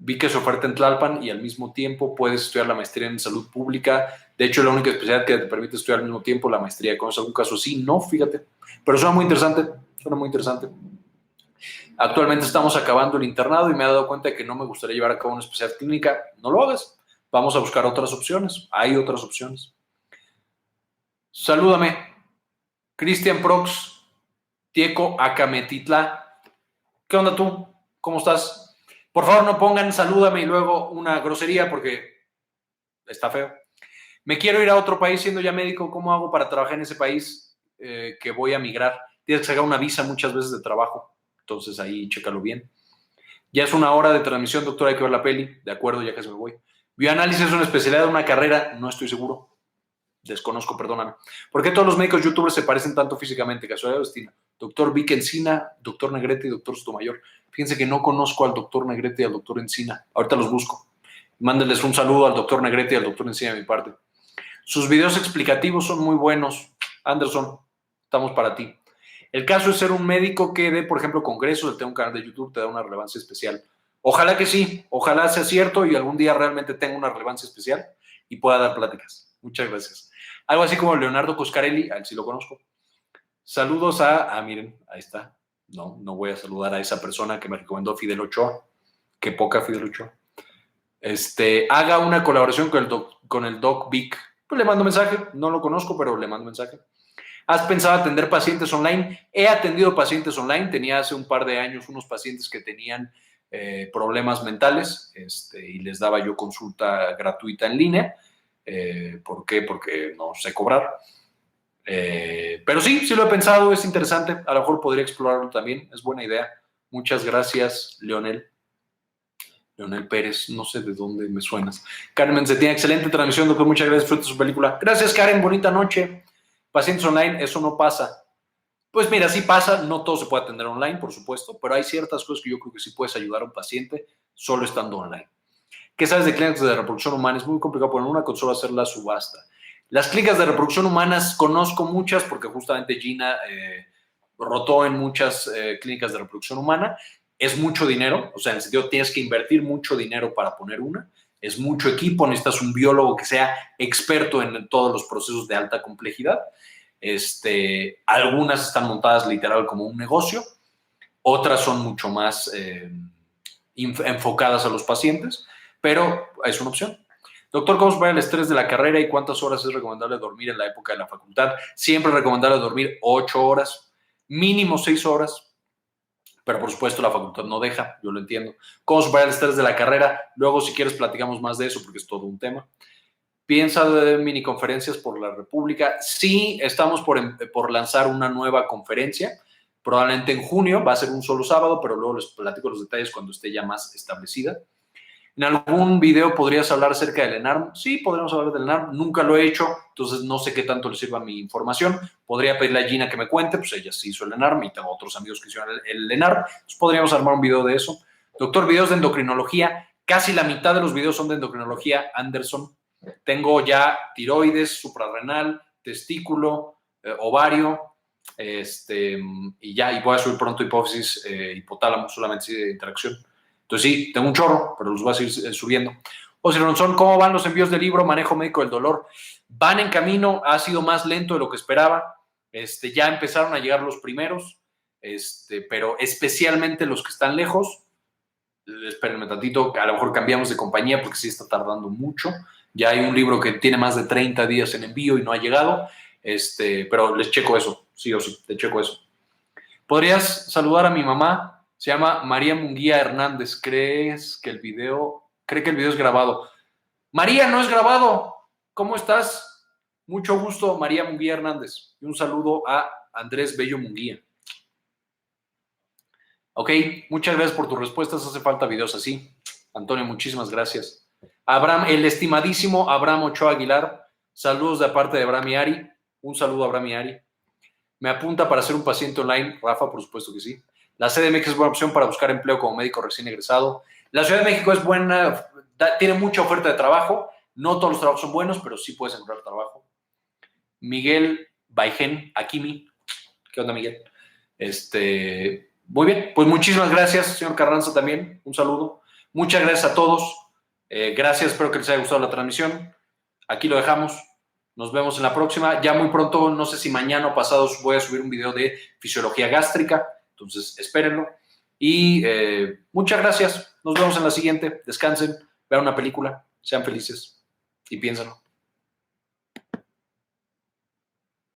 Vi que se oferta en Tlalpan y al mismo tiempo puedes estudiar la maestría en salud pública. De hecho, la única especialidad que te permite estudiar al mismo tiempo la maestría. ¿Conoces algún caso así? No, fíjate. Pero suena muy interesante, suena muy interesante. Actualmente estamos acabando el internado y me he dado cuenta de que no me gustaría llevar a cabo una especialidad clínica. No lo hagas. Vamos a buscar otras opciones. Hay otras opciones. Salúdame. Cristian Prox, Tieco Acametitla. ¿Qué onda tú? ¿Cómo estás? Por favor, no pongan salúdame y luego una grosería porque está feo. Me quiero ir a otro país siendo ya médico. ¿Cómo hago para trabajar en ese país que voy a migrar? Tienes que sacar una visa muchas veces de trabajo. Entonces ahí chécalo bien. Ya es 1 hora de transmisión, doctor, hay que ver la peli. De acuerdo, ya casi me voy. Bioanálisis es una especialidad de una carrera, no estoy seguro. Desconozco, perdóname. ¿Por qué todos los médicos youtubers se parecen tanto físicamente? Casualidad o destino. Doctor Vic Encina, doctor Negrete y doctor Sotomayor. Fíjense que no conozco al doctor Negrete y al doctor Encina. Ahorita los busco. Mándenles un saludo al doctor Negrete y al doctor Encina de mi parte. Sus videos explicativos son muy buenos. Anderson, estamos para ti. El caso es ser un médico que dé, por ejemplo, congresos, tenga un canal de YouTube, te da una relevancia especial. Ojalá que sí, ojalá sea cierto y algún día realmente tenga una relevancia especial y pueda dar pláticas. Muchas gracias. Algo así como Leonardo Coscarelli, a él sí lo conozco. Saludos miren, ahí está. No voy a saludar a esa persona que me recomendó Fidel Ochoa. Qué poca Fidel Ochoa. Haga una colaboración con el Doc Vic. Pues le mando mensaje, no lo conozco, pero le mando mensaje. ¿Has pensado atender pacientes online? He atendido pacientes online. Tenía hace un par de años unos pacientes que tenían problemas mentales y les daba yo consulta gratuita en línea. ¿Por qué? Porque no sé cobrar. Pero sí lo he pensado, es interesante. A lo mejor podría explorarlo también. Es buena idea. Muchas gracias, Leonel Pérez, no sé de dónde me suenas. Carmen Cetina, excelente transmisión, doctor, muchas gracias, disfruta su película. Gracias, Karen, bonita noche. Pacientes online, eso no pasa. Pues mira, sí pasa, no todo se puede atender online, por supuesto, pero hay ciertas cosas que yo creo que sí puedes ayudar a un paciente solo estando online. ¿Qué sabes de clínicas de reproducción humana? Es muy complicado poner una consola, hacer la subasta. Las clínicas de reproducción humanas conozco muchas porque justamente Gina rotó en muchas clínicas de reproducción humana. Es mucho dinero, o sea, en el sentido tienes que invertir mucho dinero para poner una. Es mucho equipo, necesitas un biólogo que sea experto en todos los procesos de alta complejidad. Algunas están montadas literal como un negocio, otras son mucho más enfocadas a los pacientes, pero es una opción. Doctor, ¿cómo se va el estrés de la carrera y cuántas horas es recomendable dormir en la época de la facultad? Siempre es recomendable dormir 8 horas, mínimo 6 horas, pero por supuesto la facultad no deja, yo lo entiendo. ¿Cómo superar el estrés de la carrera? Luego, si quieres, platicamos más de eso porque es todo un tema. ¿Piensa de mini conferencias por la República? Sí, estamos por lanzar una nueva conferencia, probablemente en junio, va a ser un solo sábado, pero luego les platico los detalles cuando esté ya más establecida. ¿En algún video podrías hablar acerca del ENARM? Sí, podríamos hablar del ENARM. Nunca lo he hecho, entonces no sé qué tanto le sirva mi información. Podría pedirle a Gina que me cuente, pues ella sí hizo el ENARM y tengo otros amigos que hicieron el ENARM. Entonces podríamos armar un video de eso. Doctor, videos de endocrinología. Casi la mitad de los videos son de endocrinología, Anderson. Tengo ya tiroides, suprarrenal, testículo, ovario, y voy a subir pronto hipófisis, hipotálamo, solamente de interacción. Entonces sí, tengo un chorro, pero los voy a seguir subiendo. José Ronzón, ¿cómo van los envíos de libro Manejo Médico del Dolor? Van en camino, ha sido más lento de lo que esperaba. Ya empezaron a llegar los primeros, pero especialmente los que están lejos. Espérenme tantito, a lo mejor cambiamos de compañía porque sí está tardando mucho. Ya hay un libro que tiene más de 30 días en envío y no ha llegado, pero les checo eso, sí o sí, te checo eso. ¿Podrías saludar a mi mamá? Se llama María Munguía Hernández. ¿Cree que el video es grabado? María, no es grabado. ¿Cómo estás? Mucho gusto, María Munguía Hernández. Y un saludo a Andrés Bello Munguía. Ok, muchas gracias por tus respuestas. Hace falta videos así. Antonio, muchísimas gracias. Abraham, el estimadísimo Abraham Ochoa Aguilar, saludos de parte de Abraham y Ari. Un saludo a Abraham y Ari. Me apunta para ser un paciente online. Rafa, por supuesto que sí. La CDMX es buena opción para buscar empleo como médico recién egresado. La Ciudad de México es buena, tiene mucha oferta de trabajo. No todos los trabajos son buenos, pero sí puedes encontrar trabajo. Miguel Baijén, Akimi. ¿Qué onda, Miguel? Muy bien, pues muchísimas gracias, señor Carranza, también. Un saludo. Muchas gracias a todos. Gracias, espero que les haya gustado la transmisión. Aquí lo dejamos. Nos vemos en la próxima. Ya muy pronto, no sé si mañana o pasado, voy a subir un video de fisiología gástrica. Entonces, espérenlo. Y muchas gracias. Nos vemos en la siguiente. Descansen, vean una película, sean felices y piénsenlo.